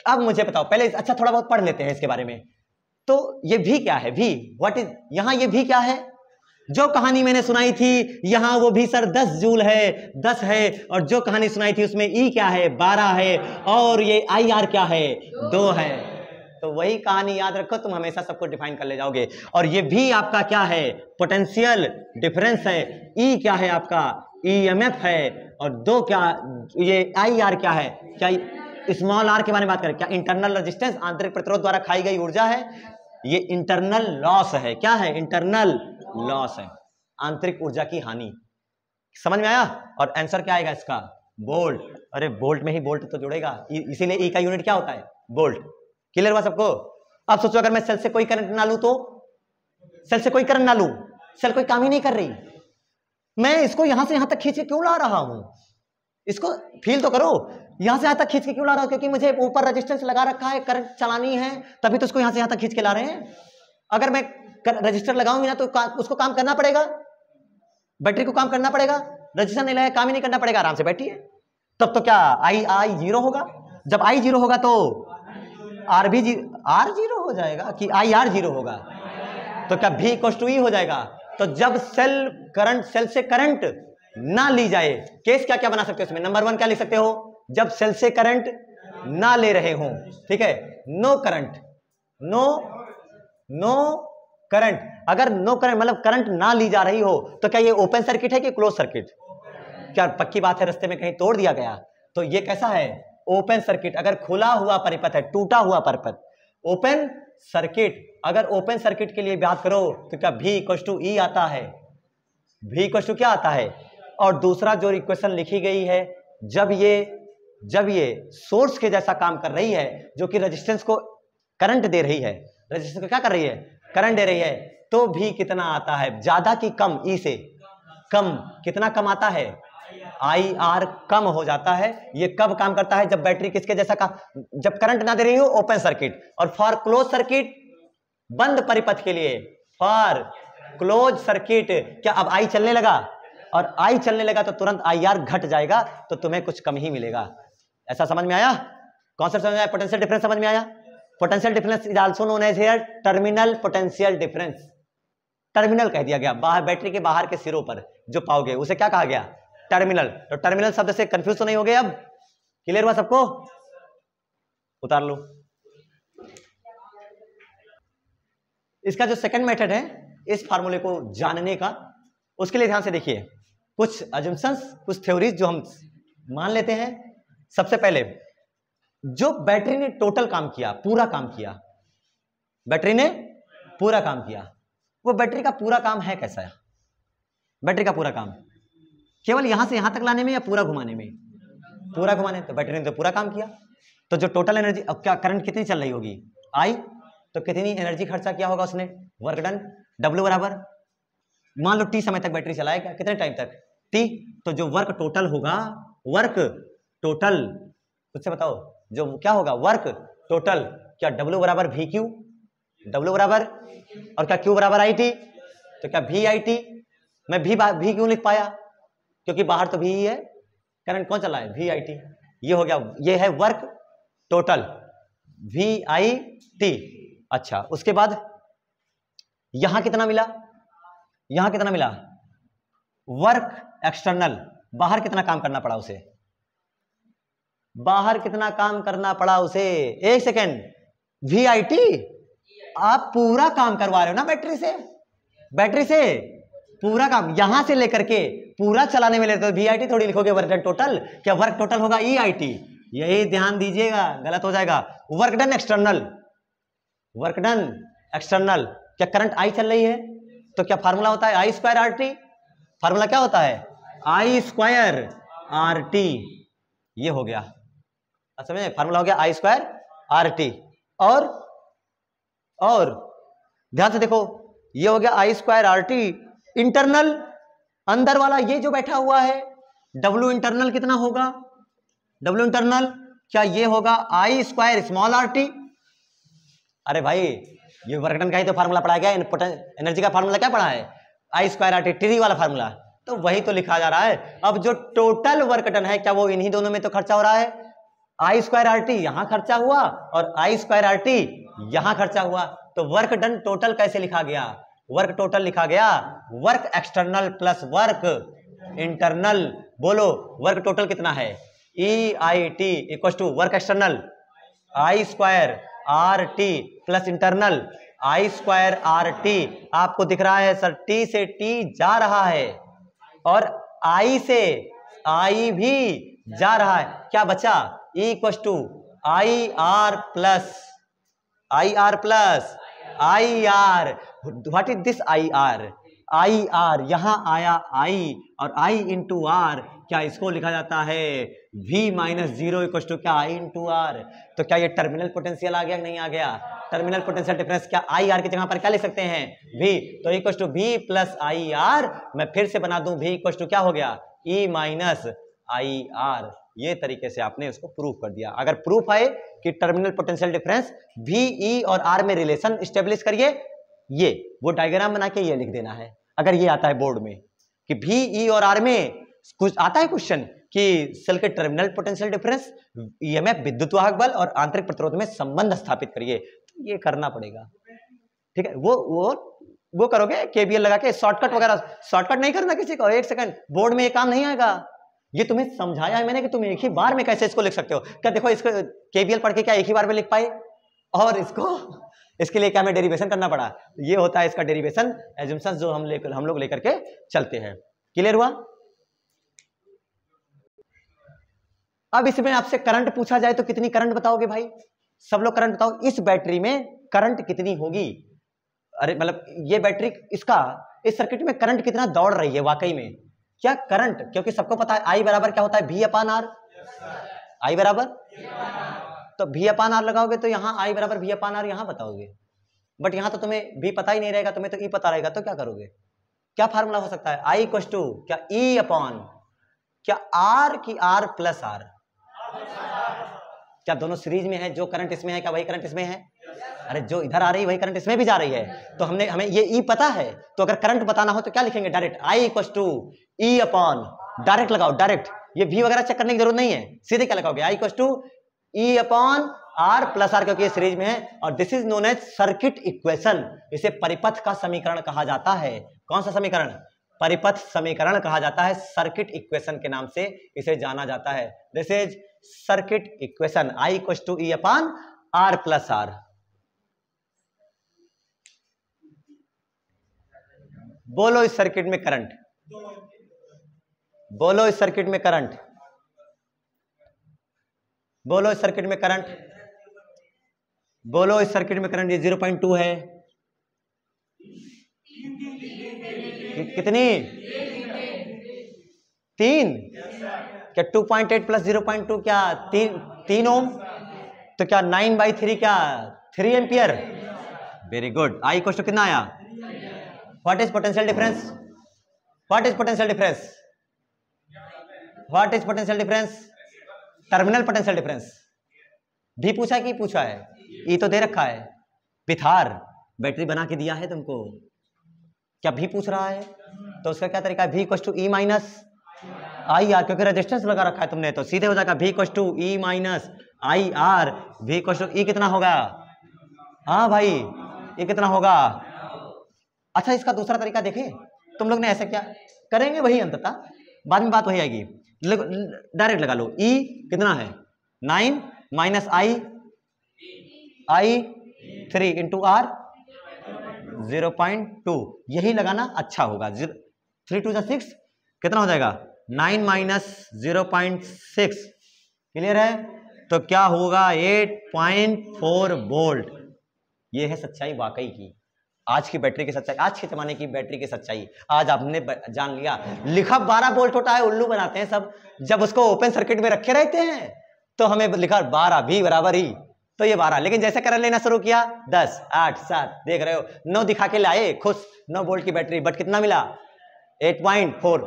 अब मुझे बताओ, पहले अच्छा थोड़ा बहुत पढ़ लेते हैं इसके बारे में। तो ये V क्या है? V व्हाट इज, यहां ये V क्या है? जो कहानी मैंने सुनाई थी यहां वो भी सर 10 जूल है, 10 है, और जो कहानी सुनाई थी उसमें ई क्या है 12 है, और ये आई आर क्या है 2 है। तो वही कहानी याद रखो, तुम हमेशा सबको डिफाइन कर ले जाओगे। और ये भी आपका क्या है पोटेंशियल डिफरेंस है, ई क्या है आपका ईएमएफ है, और 2 क्या ये आई आर क्या है, क्या स्मॉल आर के बारे में बात करें, क्या इंटरनल रेजिस्टेंस आंतरिक प्रतिरोध द्वारा खाई गई ऊर्जा है, ये इंटरनल लॉस है। क्या है इंटरनल लॉस है, आंतरिक ऊर्जा की हानि। समझ में आया? और आंसर क्या आएगा इसका वोल्ट। अरे वोल्ट में ही वोल्ट तो जुड़ेगा, इसीलिए ई का यूनिट क्या होता है वोल्ट। क्लियर हुआ सबको? अब सोचो अगर मैं सेल से कोई करंट ना लूं तो, सेल से कोई करंट ना लूं, सेल कोई काम ही नहीं कर रही, मैं इसको यहां से यहां तक खींच के क्यों ला रहा हूं, इसको फील तो करो, यहां से यहां तक खींच के क्यों ला रहा हूं, क्योंकि मुझे ऊपर रेजिस्टेंस लगा रखा है, करंट चलानी है, तभी तो उसको यहां से यहां तक खींच के ला रहे हैं। अगर मैं रजिस्टर लगाऊंगी ना तो उसको काम करना पड़ेगा, बैटरी को काम करना पड़ेगा, रजिस्टर नहीं लगाया काम ही नहीं करना पड़ेगा, आराम से बैठिए। तब तो क्या आई 0 होगा, जब आई 0 होगा तो आर भी आर 0 हो जाएगा कि आई आर 0 होगा, तो क्या भी इक्वल टू ई हो जाएगा। तो जब सेल से करंट ना ली जाए, केस क्या क्या बना सकते हो इसमें, नंबर 1 क्या लिख सकते हो, जब सेल से करंट ना ले रहे हो, ठीक है, नो करंट, नो करंट। अगर नो करंट मतलब करंट ना ली जा रही हो तो क्या ये ओपन सर्किट है कि क्लोज सर्किट? क्या पक्की बात है, रास्ते में कहीं तोड़ दिया गया, तो ये कैसा है ओपन सर्किट। अगर खुला हुआ परिपथ है, टूटा हुआ परिपथ, ओपन सर्किट। अगर ओपन सर्किट के लिए बात करो तो क्या भी इक्वल टू ई आता है, भी इक्वल टू क्या आता है। और दूसरा जो इक्वेशन लिखी गई है, जब ये सोर्स के जैसा काम कर रही है, जो कि रेजिस्टेंस को करंट दे रही है, रेजिस्टेंस को क्या कर रही है करंट दे रही है, तो भी कितना आता है, ज्यादा की कम, ई से कम, कितना कम आता है, आई आर कम हो जाता है। ये कब काम करता है, जब बैटरी किसके जैसा काम, जब करंट ना दे रही हो ओपन सर्किट। और फॉर क्लोज सर्किट, बंद परिपथ के लिए, फॉर क्लोज सर्किट, क्या अब आई चलने लगा, और आई चलने लगा तो तुरंत आई आर घट जाएगा, तो तुम्हें कुछ कम ही मिलेगा। ऐसा समझ में आया? कॉन्सेप्ट समझ में आया? पोटेंशियल डिफरेंस समझ में आया? Potential difference is also known as here terminal potential difference. Terminal कह दिया गया, बाहर बैटरी के बाहर के सिरों पर जो पाओगे उसे क्या कहा गया, टर्मिनल। तो टर्मिनल शब्द से कंफ्यूज तो नहीं हो गए? अब क्लियर हुआ सबको? उतार लो। इसका जो सेकंड मेथड है इस फार्मूले को जानने का, उसके लिए ध्यान से देखिए, कुछ अजम्पशंस, कुछ थ्योरीज जो हम मान लेते हैं। सबसे पहले जो बैटरी ने टोटल काम किया, पूरा काम किया, बैटरी ने पूरा काम किया, वो बैटरी का पूरा काम है कैसा है? बैटरी का पूरा काम केवल यहां से यहां तक लाने में या पूरा घुमाने में? पूरा घुमाने। तो बैटरी ने तो पूरा काम किया, तो जो टोटल एनर्जी, अब क्या करंट कितनी चल रही होगी, आई, तो कितनी एनर्जी खर्चा किया होगा उसने, वर्क डन, डब्ल्यू बराबर, मान लो टी समय तक बैटरी चलाएगा, कितने टाइम तक, टी, तो जो वर्क टोटल होगा, वर्क टोटल, मुझसे बताओ, जो क्या होगा वर्क टोटल, क्या डब्ल्यू बराबर वी क्यू, डब्ल्यू बराबर, और क्या क्यू बराबर आई टी, तो क्या वी आई टी। मैं भी क्यों लिख पाया, क्योंकि बाहर तो भी ही है, करंट कौन चला है, वी आई टी। ये हो गया, ये है work total, V I T. अच्छा, उसके बाद यहां कितना मिला, यहां कितना मिला, वर्क एक्सटर्नल, बाहर कितना काम करना पड़ा उसे, बाहर कितना काम करना पड़ा उसे, एक सेकेंड, वी आई टी, आप पूरा काम करवा रहे हो ना बैटरी से, बैटरी से पूरा काम, यहां से लेकर के पूरा चलाने में लेते हो, वी आई टी थोड़ी लिखोगे वर्क डन टोटल, क्या वर्क टोटल होगा ई आई टी, यही ध्यान दीजिएगा, गलत हो जाएगा। Work done external, work done external, क्या करंट आई चल रही है, तो क्या फार्मूला होता है आई स्क्वायर आर टी, फार्मूला क्या होता है आई स्क्वायर आर टी, ये हो गया, समझे, फार्मूला हो गया आई स्क्वायर आर टी। और ध्यान से देखो, ये हो गया आई स्क्वायर आर टी, इंटरनल, अंदर वाला ये जो बैठा हुआ है, डब्ल्यू इंटरनल कितना होगा, डब्ल्यू इंटरनल, क्या ये होगा आई स्क्वायर स्मॉल आर टी। अरे भाई, ये वर्क डन का ही तो फार्मूला पढ़ा गया, एनर्जी का फार्मूला क्या पढ़ा है, आई स्क्वायर आर टी, टी वाला फार्मूला, तो वही तो लिखा जा रहा है। अब जो टोटल वर्क डन है, क्या वो इन्हीं दोनों में तो खर्चा हो रहा है, आई स्क्वायर आर टी यहां खर्चा हुआ और आई स्क्वायर आर टी यहां खर्चा हुआ, तो वर्क डन टोटल कैसे लिखा गया, वर्क टोटल लिखा गया work external plus work internal. बोलो वर्क टोटल कितना है? EIT equal to work external I square RT plus internal I square RT। आपको दिख रहा है सर T से T जा रहा है और I से I भी जा रहा है। क्या बचा? E equal to IR plus IR। What is this IR? यहां आया I और I इंटू R, क्या इसको लिखा जाता है V माइनस 0 इक्वल टू क्या I इंटू R। तो क्या ये टर्मिनल पोटेंशियल आ गया नहीं आ गया? टर्मिनल पोटेंशियल डिफरेंस क्या IR की जगह पर क्या लिख सकते हैं? V। तो equal to V plus IR। मैं फिर से बना दूं V इक्वल टू क्या हो गया? E minus IR। ये तरीके से आपने उसको प्रूफ कर दिया। अगर प्रूफ है कि terminal potential difference V E और R में रिलेशन स्टेब्लिश करिए, ये वो डायग्राम बना के ये लिख देना है। अगर ये आता है बोर्ड में कि V E और R में कुछ आता है क्वेश्चन कि सेल के टर्मिनल पोटेंशियल डिफरेंस EMF विद्युत वाहक बल और आंतरिक प्रतिरोध में संबंध स्थापित करिए, तो ये करना पड़ेगा। ठीक है, वो करोगे KVL लगा के। शॉर्टकट वगैरह शॉर्टकट नहीं करना किसी को। एक सेकंड, बोर्ड में ये काम नहीं आएगा। ये तुम्हें समझाया है मैंने कि तुम एक ही बार में कैसे इसको लिख सकते हो। क्या देखो इसको KVL पढ़ के क्या एक ही बार में लिख पाए? और इसके लिए क्या हमें डेरिवेशन करना पड़ा? ये होता है इसका डेरिवेशन एजम्पशंस जो हम लोग लेकर के चलते हैं। क्लियर हुआ? अब इसमें आपसे करंट पूछा जाए तो कितनी करंट बताओगे भाई? सब लोग करंट बताओ। इस बैटरी में करंट कितनी होगी? अरे मतलब ये बैटरी इस सर्किट में करंट कितना दौड़ रही है वाकई में? क्या करंट, क्योंकि सबको पता है I बराबर क्या होता है? V upon R। I बराबर तो V अपान R लगाओगे तो यहाँ I बराबर V अपान R यहाँ बताओगे। बट यहाँ तो तुम्हें V पता ही नहीं रहेगा, तुम्हें तो E पता रहेगा, तो क्या करोगे? क्या फार्मूला हो सकता है? I इक्वल टू क्या E अपान क्या R की R प्लस R। क्या दोनों सीरीज में है? जो करंट इसमें है क्या वही करंट इसमें है? अरे जो इधर आ रही है वही करंट इसमें भी जा रही है। तो हमें ये E पता है, तो अगर करंट बताना हो तो क्या लिखेंगे? Direct I equal to E upon, direct लगाओ डायरेक्ट। ये V वगैरह चेक करने की जरूरत नहीं है, सीधे क्या लगाओगे? I equal to E upon R plus R, क्योंकि ये सीरीज में है। और this is known as circuit equation. इसे परिपथ का समीकरण कहा जाता है। कौन सा समीकरण? परिपथ समीकरण कहा जाता है। सर्किट इक्वेशन के नाम से इसे जाना जाता है। This is circuit equation. I equal to E upon R plus R। बोलो इस सर्किट में करंट, बोलो इस सर्किट में करंट, बोलो इस सर्किट में करंट, बोलो इस सर्किट में करंट। ये 0.2 है। कितनी? 3। क्या 2.8 प्लस 0.2 क्या 3 ओम? तो क्या 9/3 क्या 3 ampere? Very good. I equal to कितना आया? What is potential difference? What is potential difference? What is potential difference? Terminal potential difference. भी पूछा कि पूछा है? E तो दे रखा है, पिथार बैटरी बना के दिया है तुमको। क्या भी पूछ रहा है? तो उसका क्या तरीका है? V equal to E minus IR, क्योंकि रेजिस्टेंस लगा रखा है तुमने, तो सीधे हो जाएगा V equal to E minus IR। V equal to E कितना होगा? हाँ भाई, ये कितना होगा? अच्छा, इसका दूसरा तरीका देखें। तुम लोग ने ऐसा क्या करेंगे वही अंततः बाद में बात वही आएगी। डायरेक्ट लगा लो। E कितना है? 9 माइनस I 3 इंटू R 0.2, यही लगाना अच्छा होगा। 3 2 6 कितना हो जाएगा? 9 माइनस 0.6। क्लियर है? तो क्या होगा? 8.4 वोल्ट। ये है सच्चाई वाकई की, आज की बैटरी की सच्चाई, आज के जमाने की बैटरी की सच्चाई आज आपने जान लिया। लिखा 12 वोल्ट होता है, उल्लू बनाते हैं सब। जब उसको ओपन सर्किट में रखे रहते हैं तो हमें लिखा 12 V बराबर ही, तो ये 12। लेकिन जैसे करंट लेना शुरू किया 10 8 7, देख रहे हो 9 दिखा के लाए खुश, 9 वोल्ट की बैटरी, बट कितना मिला? 8.4।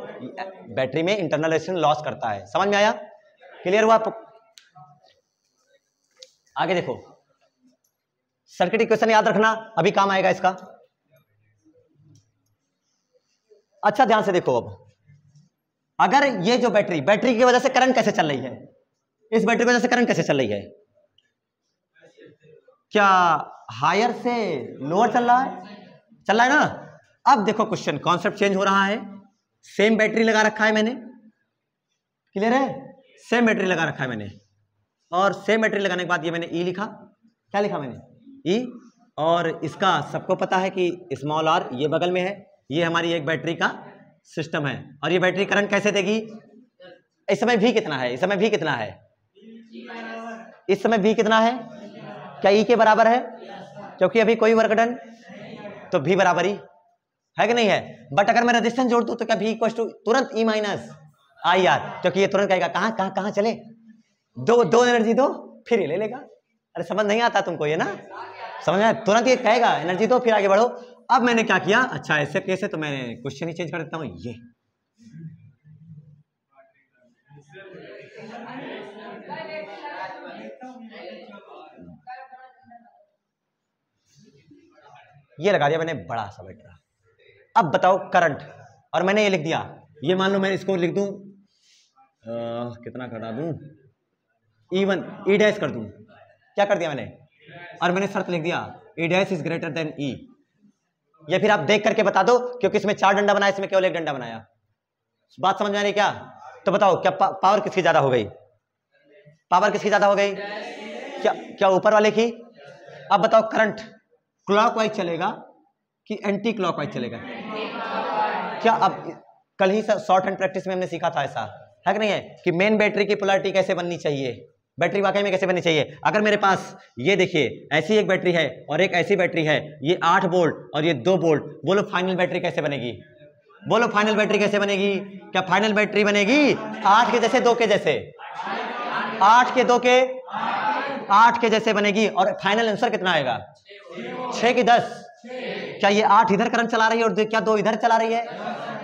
बैटरी में इंटरनल रेजिस्टेंस लॉस करता है। समझ में आया? क्लियर हुआ? आगे देखो, सर्किट इक्वेशन याद रखना, अभी काम आएगा इसका। अच्छा ध्यान से देखो। अब अगर ये जो बैटरी की वजह से करंट कैसे चल रही है? इस बैटरी की वजह से करंट कैसे चल रही है? क्या हायर से लोअर चल रहा है? चल रहा है ना? अब देखो क्वेश्चन, कॉन्सेप्ट चेंज हो रहा है। सेम बैटरी लगा रखा है मैंने, क्लियर है, सेम बैटरी लगा रखा है मैंने, और सेम बैटरी लगाने के बाद ये मैंने ई लिखा, क्या लिखा मैंने, ई, और इसका सबको पता है कि स्मॉल आर ये बगल में है, ये हमारी एक बैटरी का सिस्टम है। और ये बैटरी करंट कैसे देगी, इस समय भी कितना है, इस समय भी कितना है, इस समय भी कितना है, क्या ई के बराबर है, क्योंकि अभी कोई वर्क डन, तो भी बराबर ही है कि नहीं है। बट अगर मैं रेजिस्टेंस जोड़ दूं तो क्या भी इक्वल टू तुरंत ई माइनस आई आर, क्योंकि ये तुरंत कहेगा कहां कहां कहां चले, दो एनर्जी दो फिर ये ले लेगा। अरे समझ नहीं आता तुमको ये ना, समझ में, तुरंत ये कहेगा एनर्जी दो फिर आगे बढ़ो। अब मैंने क्या किया, अच्छा ऐसे कैसे, तो मैंने क्वेश्चन ही चेंज कर देता हूं, ये लगा दिया मैंने बड़ा सा बैटरी। अब बताओ करंट, और मैंने ये लिख दिया, ये मान लो मैं इसको लिख दूं कितना घटा दूं, E1 ई डैश कर दूं, क्या कर दिया मैंने, और मैंने शर्त लिख दिया E dash is greater than E. ये फिर आप देख करके बता दो, क्योंकि इसमें 4 डंडा बनाया, इसमें केवल 1 डंडा बनाया। बात समझ में आ रही क्या, तो बताओ क्या पावर किसकी ज्यादा हो गई, पावर किसकी ज्यादा हो गई, क्या ऊपर वाले की। अब बताओ करंट क्लॉकवाइज चलेगा कि एंटी क्लॉकवाइज चलेगा, क्या अब कल ही शॉर्ट हैंड प्रैक्टिस में हमने सीखा था, ऐसा है कि नहीं है, कि मेन बैटरी की पोलैरिटी कैसे बननी चाहिए, बैटरी वाकई में कैसे बननी चाहिए। अगर मेरे पास ये देखिए ऐसी एक बैटरी है और एक ऐसी बैटरी है, ये 8 वोल्ट और ये 2 वोल्ट, बोलो फाइनल बैटरी कैसे बनेगी, बोलो फाइनल बैटरी कैसे बनेगी। क्या फाइनल बैटरी बनेगी 8 के जैसे 2 के जैसे, 8 के 2 के 8 के जैसे बनेगी, और फाइनल आंसर कितना आएगा 6 की 10। क्या ये 8 इधर करंट चला रही है और क्या 2 इधर चला रही है,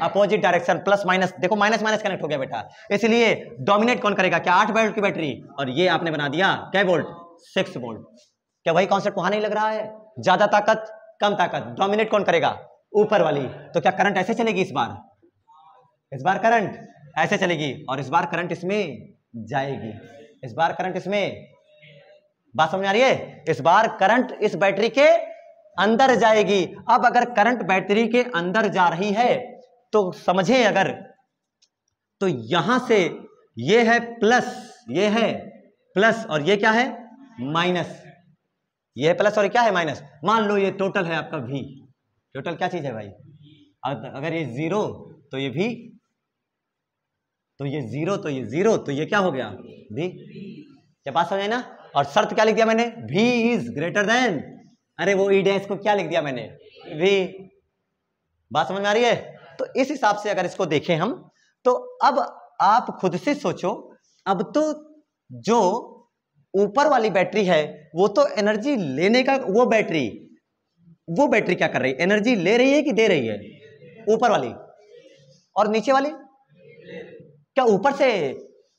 अपोजिट डायरेक्शन, प्लस माइनस, देखो माइनस माइनस कनेक्ट हो गया बेटा, इसलिए डोमिनेट कौन करेगा, क्या 8 वोल्ट की बैटरी, और ये आपने बना दिया क्या वोल्ट, 6 वोल्ट। क्या वही कॉन्सेप्ट वहां नहीं लग रहा है, ज्यादा ताकत कम ताकत, डोमिनेट कौन करेगा, ऊपर वाली। तो क्या करंट ऐसे चलेगी, इस बार करंट ऐसे चलेगी, और इस बार करंट इसमें जाएगी, इस बार करंट इसमें, बात समझ में आ रही है, इस बार करंट इस बैटरी के अंदर जाएगी। अब अगर करंट बैटरी के अंदर जा रही है तो समझे, अगर तो यहां से ये है प्लस, ये है प्लस, और ये क्या है माइनस, ये है प्लस और क्या है माइनस। मान लो ये टोटल है आपका V, टोटल क्या चीज है भाई, अगर ये 0 तो ये V, तो ये 0 तो ये 0, तो ये क्या हो गया V, क्या बात समझे ना। और शर्त क्या लिख दिया मैंने, V इज ग्रेटर देन, अरे वो ई डैश को क्या लिख दिया मैंने, V। बात समझ में आ रही है। तो इस हिसाब से अगर इसको देखें हम, तो अब आप खुद से सोचो, अब तो जो ऊपर वाली बैटरी है वो तो एनर्जी लेने का, वो बैटरी क्या कर रही है, एनर्जी ले रही है कि दे रही है, ऊपर वाली, और नीचे वाली क्या ऊपर से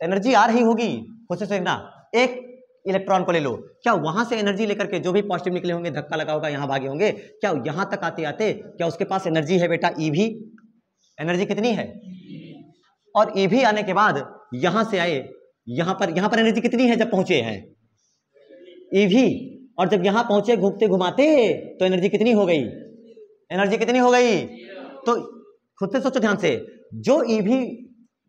एनर्जी आ रही होगी, खुद से देखना, एक इलेक्ट्रॉन को ले लो, क्या वहां से एनर्जी लेकर के जो भी पॉजिटिव निकले होंगे, धक्का लगा होगा, यहां भागे होंगे, क्या यहां तक आते आते क्या उसके पास एनर्जी है बेटा, ई भी, एनर्जी कितनी है, और ई भी आने के बाद यहां से आए, यहां पर एनर्जी कितनी है जब पहुंचे हैं, ई भी, और जब यहां पहुंचे घूमते घुमाते तो एनर्जी कितनी हो गई, एनर्जी कितनी हो गई। तो खुद से सोचो ध्यान से, जो ई भी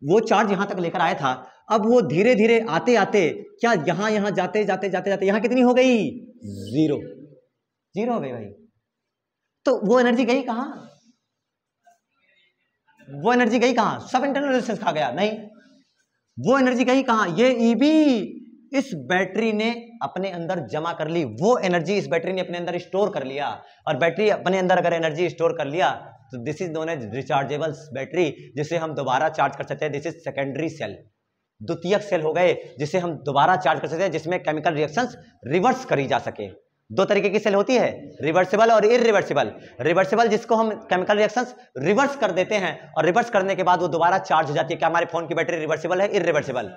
वो चार्ज यहां तक लेकर आया था, अब वो धीरे धीरे आते आते क्या यहां जाते जाते यहां कितनी हो गई, 0 हो गई भाई। तो वो एनर्जी गई कहां, वो एनर्जी गई कहां, सब इंटरनल रेजिस्टेंस खा गया, नहीं, वो एनर्जी गई कहां, ये ईबी इस बैटरी ने अपने अंदर जमा कर ली, वो एनर्जी इस बैटरी ने अपने अंदर स्टोर कर लिया। और बैटरी अपने अंदर अगर एनर्जी स्टोर कर लिया तो this is known as rechargeable battery, जिसे हम दोबारा चार्ज कर सकते हैं। दिस इज सेकेंडरी सेल, द्वितीयक सेल हो गए, जिसे हम दोबारा चार्ज कर सकते हैं, जिसमें केमिकल रिएक्शंस रिवर्स करी जा सके। 2 तरीके की सेल होती है, रिवर्सिबल और इरिवर्सिबल। रिवर्सिबल जिसको हम केमिकल रिएक्शंस रिवर्स कर देते हैं और रिवर्स करने के बाद वो दोबारा चार्ज हो जाती है। क्या हमारे फोन की बैटरी रिवर्सिबल है, इरिवर्सिबल?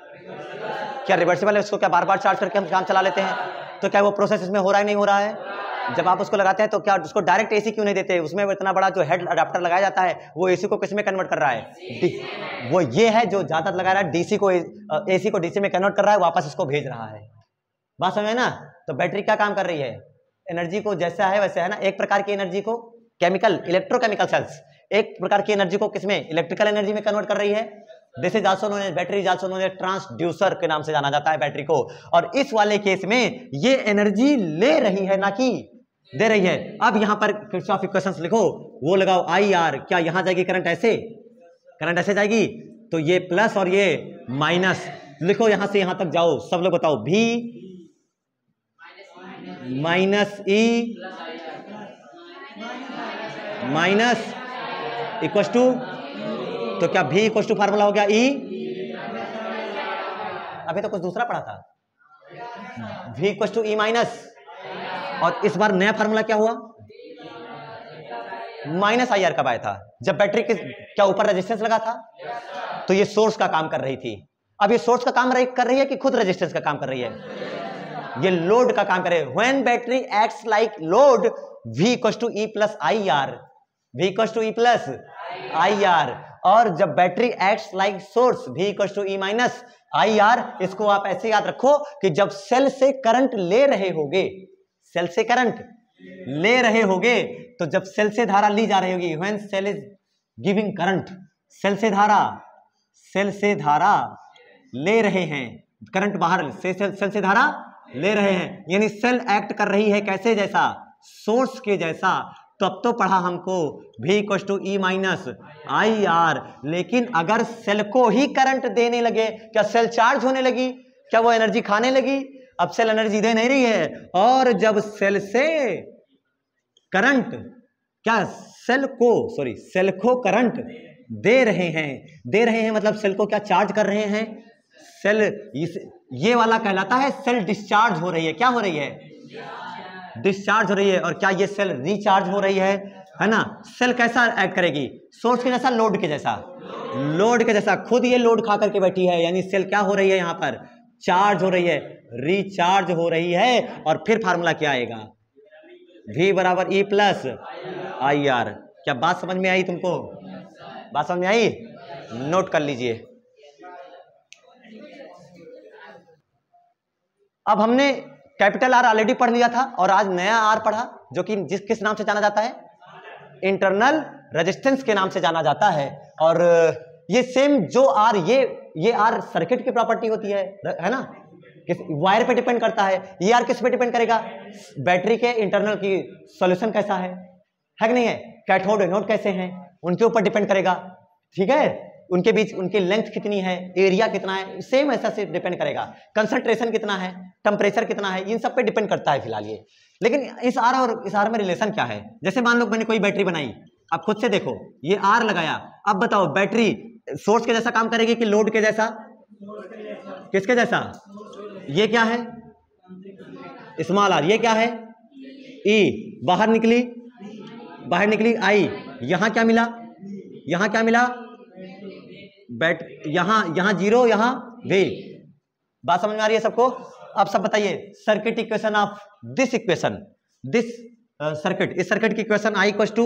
क्या रिवर्सिबल है, उसको क्या बार बार चार्ज करके हम काम चला लेते हैं? तो क्या वो प्रोसेस इसमें हो रहा है, नहीं हो रहा है? जब आप उसको लगाते हैं तो क्या उसको डायरेक्ट एसी क्यों नहीं देते? उसमें इतना बड़ा जो हेड अडाप्टर लगाया जाता है वो एसी को किस में कन्वर्ट कर रहा है? वो ये है जो ज्यादा लगा रहा है, डीसी को एसी को डीसी में कन्वर्ट कर रहा है, वापस इसको भेज रहा है। बात समझे ना? तो बैटरी क्या काम कर रही है, एनर्जी को जैसा है वैसे है ना, एक प्रकार की एनर्जी को केमिकल इलेक्ट्रोकेमिकल सेल्स एक प्रकार की एनर्जी को किसमें, इलेक्ट्रिकल एनर्जी में कन्वर्ट कर रही है। This is also known as battery, is also known as transducer के नाम से जाना जाता है बैटरी को। और इस वाले केस में ये एनर्जी ले रही है ना कि दे रही है। अब यहां पर किरचॉफ इक्वेशंस लिखो, वो लगाओ आई आर, क्या यहां जाएगी करंट ऐसे, करंट ऐसे जाएगी, तो ये प्लस और ये माइनस लिखो, यहां से यहां तक जाओ, सब लोग बताओ, भी minus E minus equal to, तो क्या भी इक्वल टू फार्मूला हो गया ई, अभी तो कुछ दूसरा पढ़ा था, v equal to E minus, और इस बार नया फार्मूला क्या हुआ, माइनस आई आर कब आया था, जब बैटरी के क्या ऊपर रेजिस्टेंस लगा था, तो ये सोर्स का काम कर रही थी। अब ये सोर्स का काम कर रही है कि खुद रेजिस्टेंस का काम कर रही है, ये लोड का काम करे। When battery acts like load, v equal to E plus I R, v equal to E plus I R, और जब battery acts like source, v equal to E minus I R, इसको आप ऐसे याद रखो कि जब सेल से करंट ले रहे होगे, सेल से करंट ले रहे होगे, तो जब सेल से धारा ली जा रही होगी, when cell is giving current, cell से धारा ले रहे हैं, करंट बाहर से सेल से धारा ले रहे हैं, यानी सेल एक्ट कर रही है कैसे, जैसा सोर्स के जैसा। तो अब तो पढ़ा हमको v equal to E minus I R, लेकिन अगर सेल को ही करंट देने लगे, क्या सेल चार्ज होने लगी, क्या वो एनर्जी खाने लगी, अब सेल एनर्जी दे नहीं रही है। और जब सेल से करंट, क्या सेल को करंट दे रहे हैं मतलब सेल को क्या चार्ज कर रहे हैं, सेल ये वाला कहलाता है सेल डिस्चार्ज हो रही है, क्या हो रही है, डिस्चार्ज हो रही है। और क्या ये सेल रिचार्ज हो रही है ना। सेल कैसा एक्ट करेगी, सोर्स के जैसा, लोड के जैसा, खुद ये लोड खा करके बैठी है, यानी सेल क्या हो रही है, यहां पर चार्ज हो रही है, रिचार्ज हो रही है। और फिर फार्मूला क्या आएगा, v बराबर ई प्लस आई आर। क्या बात समझ में आई तुमको, बात समझ में आई, नोट कर लीजिए। अब हमने कैपिटल आर ऑलरेडी पढ़ लिया था, और आज नया आर पढ़ा, जो कि किस नाम से जाना जाता है, इंटरनल रेजिस्टेंस के नाम से जाना जाता है। और ये सेम जो आर, ये आर सर्किट की प्रॉपर्टी होती है ना, किस वायर पे डिपेंड करता है। ये आर किस पे डिपेंड करेगा, बैटरी के इंटरनल की सॉल्यूशन कैसा है कि नहीं है, कैथोड एनोड कैसे हैं, उनके ऊपर डिपेंड करेगा, ठीक है, उनके बीच उनकी लेंथ कितनी है, एरिया कितना है, सेम ऐसा से डिपेंड करेगा, कंसंट्रेशन कितना है, टेम्परेचर कितना है, इन सब पे डिपेंड करता है फिलहाल ये। लेकिन इस आर और इस आर में रिलेशन क्या है, जैसे मान लो मैंने कोई बैटरी बनाई, आप खुद से देखो, ये आर लगाया, अब बताओ बैटरी सोर्स के जैसा काम करेगी कि लोड के जैसा, किसके जैसा, ये क्या है स्मॉल आर, ये क्या है ई, बाहर निकली आई, यहां क्या मिला, यहां जीरो, यहां वे। बात समझ में आ रही है सबको। अब सब बताइए circuit equation of this equation, this circuit, इस सर्किट की equation I equal to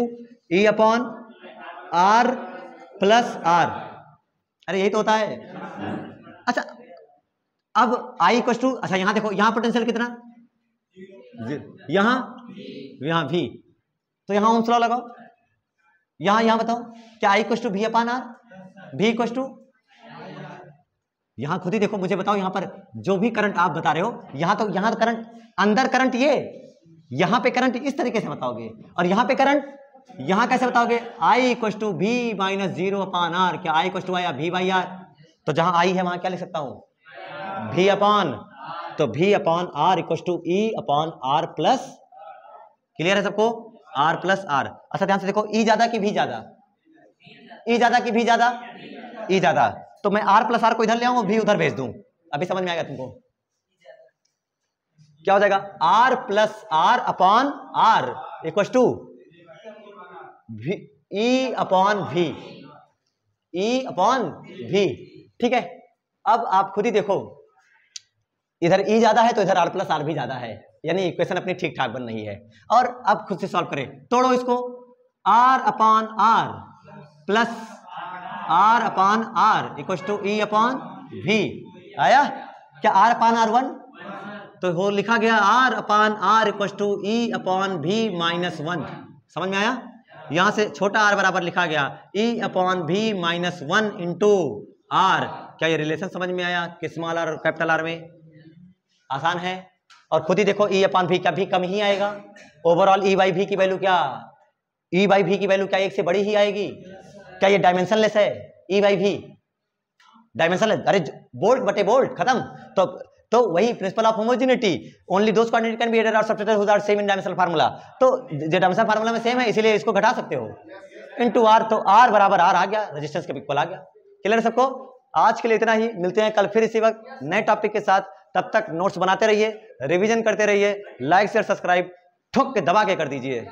E upon R plus R, अरे यही तो होता है। अच्छा अब आई इक्वल टू, अच्छा यहां देखो, यहां पोटेंशियल कितना, यहां भी, तो यहां ओम्स लॉ लगाओ, यहां बताओ क्या आई इक्वल टू भी अपॉन आर, भी इक्वल टू, यहां खुद ही देखो, मुझे बताओ, यहां पर जो भी करंट आप बता रहे हो, यहां करंट, अंदर करंट, ये यहां पे करंट इस तरीके से बताओगे, और यहां पे करंट यहां कैसे बताओगे, आई इक्वल टू भी माइनस जीरो अपॉन आर, क्या आई इक्वल टू आई भी बाई आर, तो जहां आई है वहां क्या लिख सकता हूं, भी अपॉन, तो भी upon R equal to E upon R plus, clear है सबको, आर प्लस आर। अच्छा ध्यान से देखो, ई ज्यादा कि भी ज्यादा, ई ज्यादा कि भी ज्यादा, ई ज्यादा, तो मैं आर प्लस आर को इधर ले आऊं, भी उधर भेज दूं, अभी समझ में आएगा तुमको, क्या हो जाएगा, R plus R upon R equal to E upon भी, ई अपॉन भी, ठीक है। अब आप खुद ही देखो, इधर ई ज्यादा है तो इधर आर प्लस आर भी ज्यादा है, यानी इक्वेशन अपनी ठीक ठाक बन रही है। और अब खुद से सॉल्व करें, तोड़ो इसको, R upon R plus R upon R equal to E upon भी, आया क्या, आर अपॉन आर 1, तो वो लिखा गया R upon R equal to E upon भी माइनस 1, समझ में आया। यहां से छोटा आर बराबर लिखा गया ई अपॉन भी माइनस 1 इंटू आर। क्या ये रिलेशन समझ में आया कि स्मॉल आर और कैपिटल आर में? आसान है। और खुद ही देखो ई अपॉन भी का भी कम ही आएगा। ओवरऑल ई बाई भी की वैल्यू क्या, ई बाई भी की वैल्यू क्या एक से बड़ी ही आएगी? क्या ये डायमेंशनलेस है? ई बाई भी डायमेंशनलेस, अरे बोल्ट बटे बोल्ट खत्म। तो वही principle of homogeneity, only those quantity can be added और subtracted which are same in dimensional formula. तो जो डायमेंशनल फार्मूला में सेम है इसीलिए इसको घटा सकते हो इनटू आर, तो आर बराबर आर आ गया, रेजिस्टेंस के इक्वल आ गया। क्लियर है सबको? आज के लिए इतना ही, मिलते हैं कल फिर इसी वक्त नए टॉपिक के साथ। तब तक नोट्स बनाते रहिए, रिवीजन करते रहिए, लाइक शेयर सब्सक्राइब ठोक के दबा के कर दीजिए।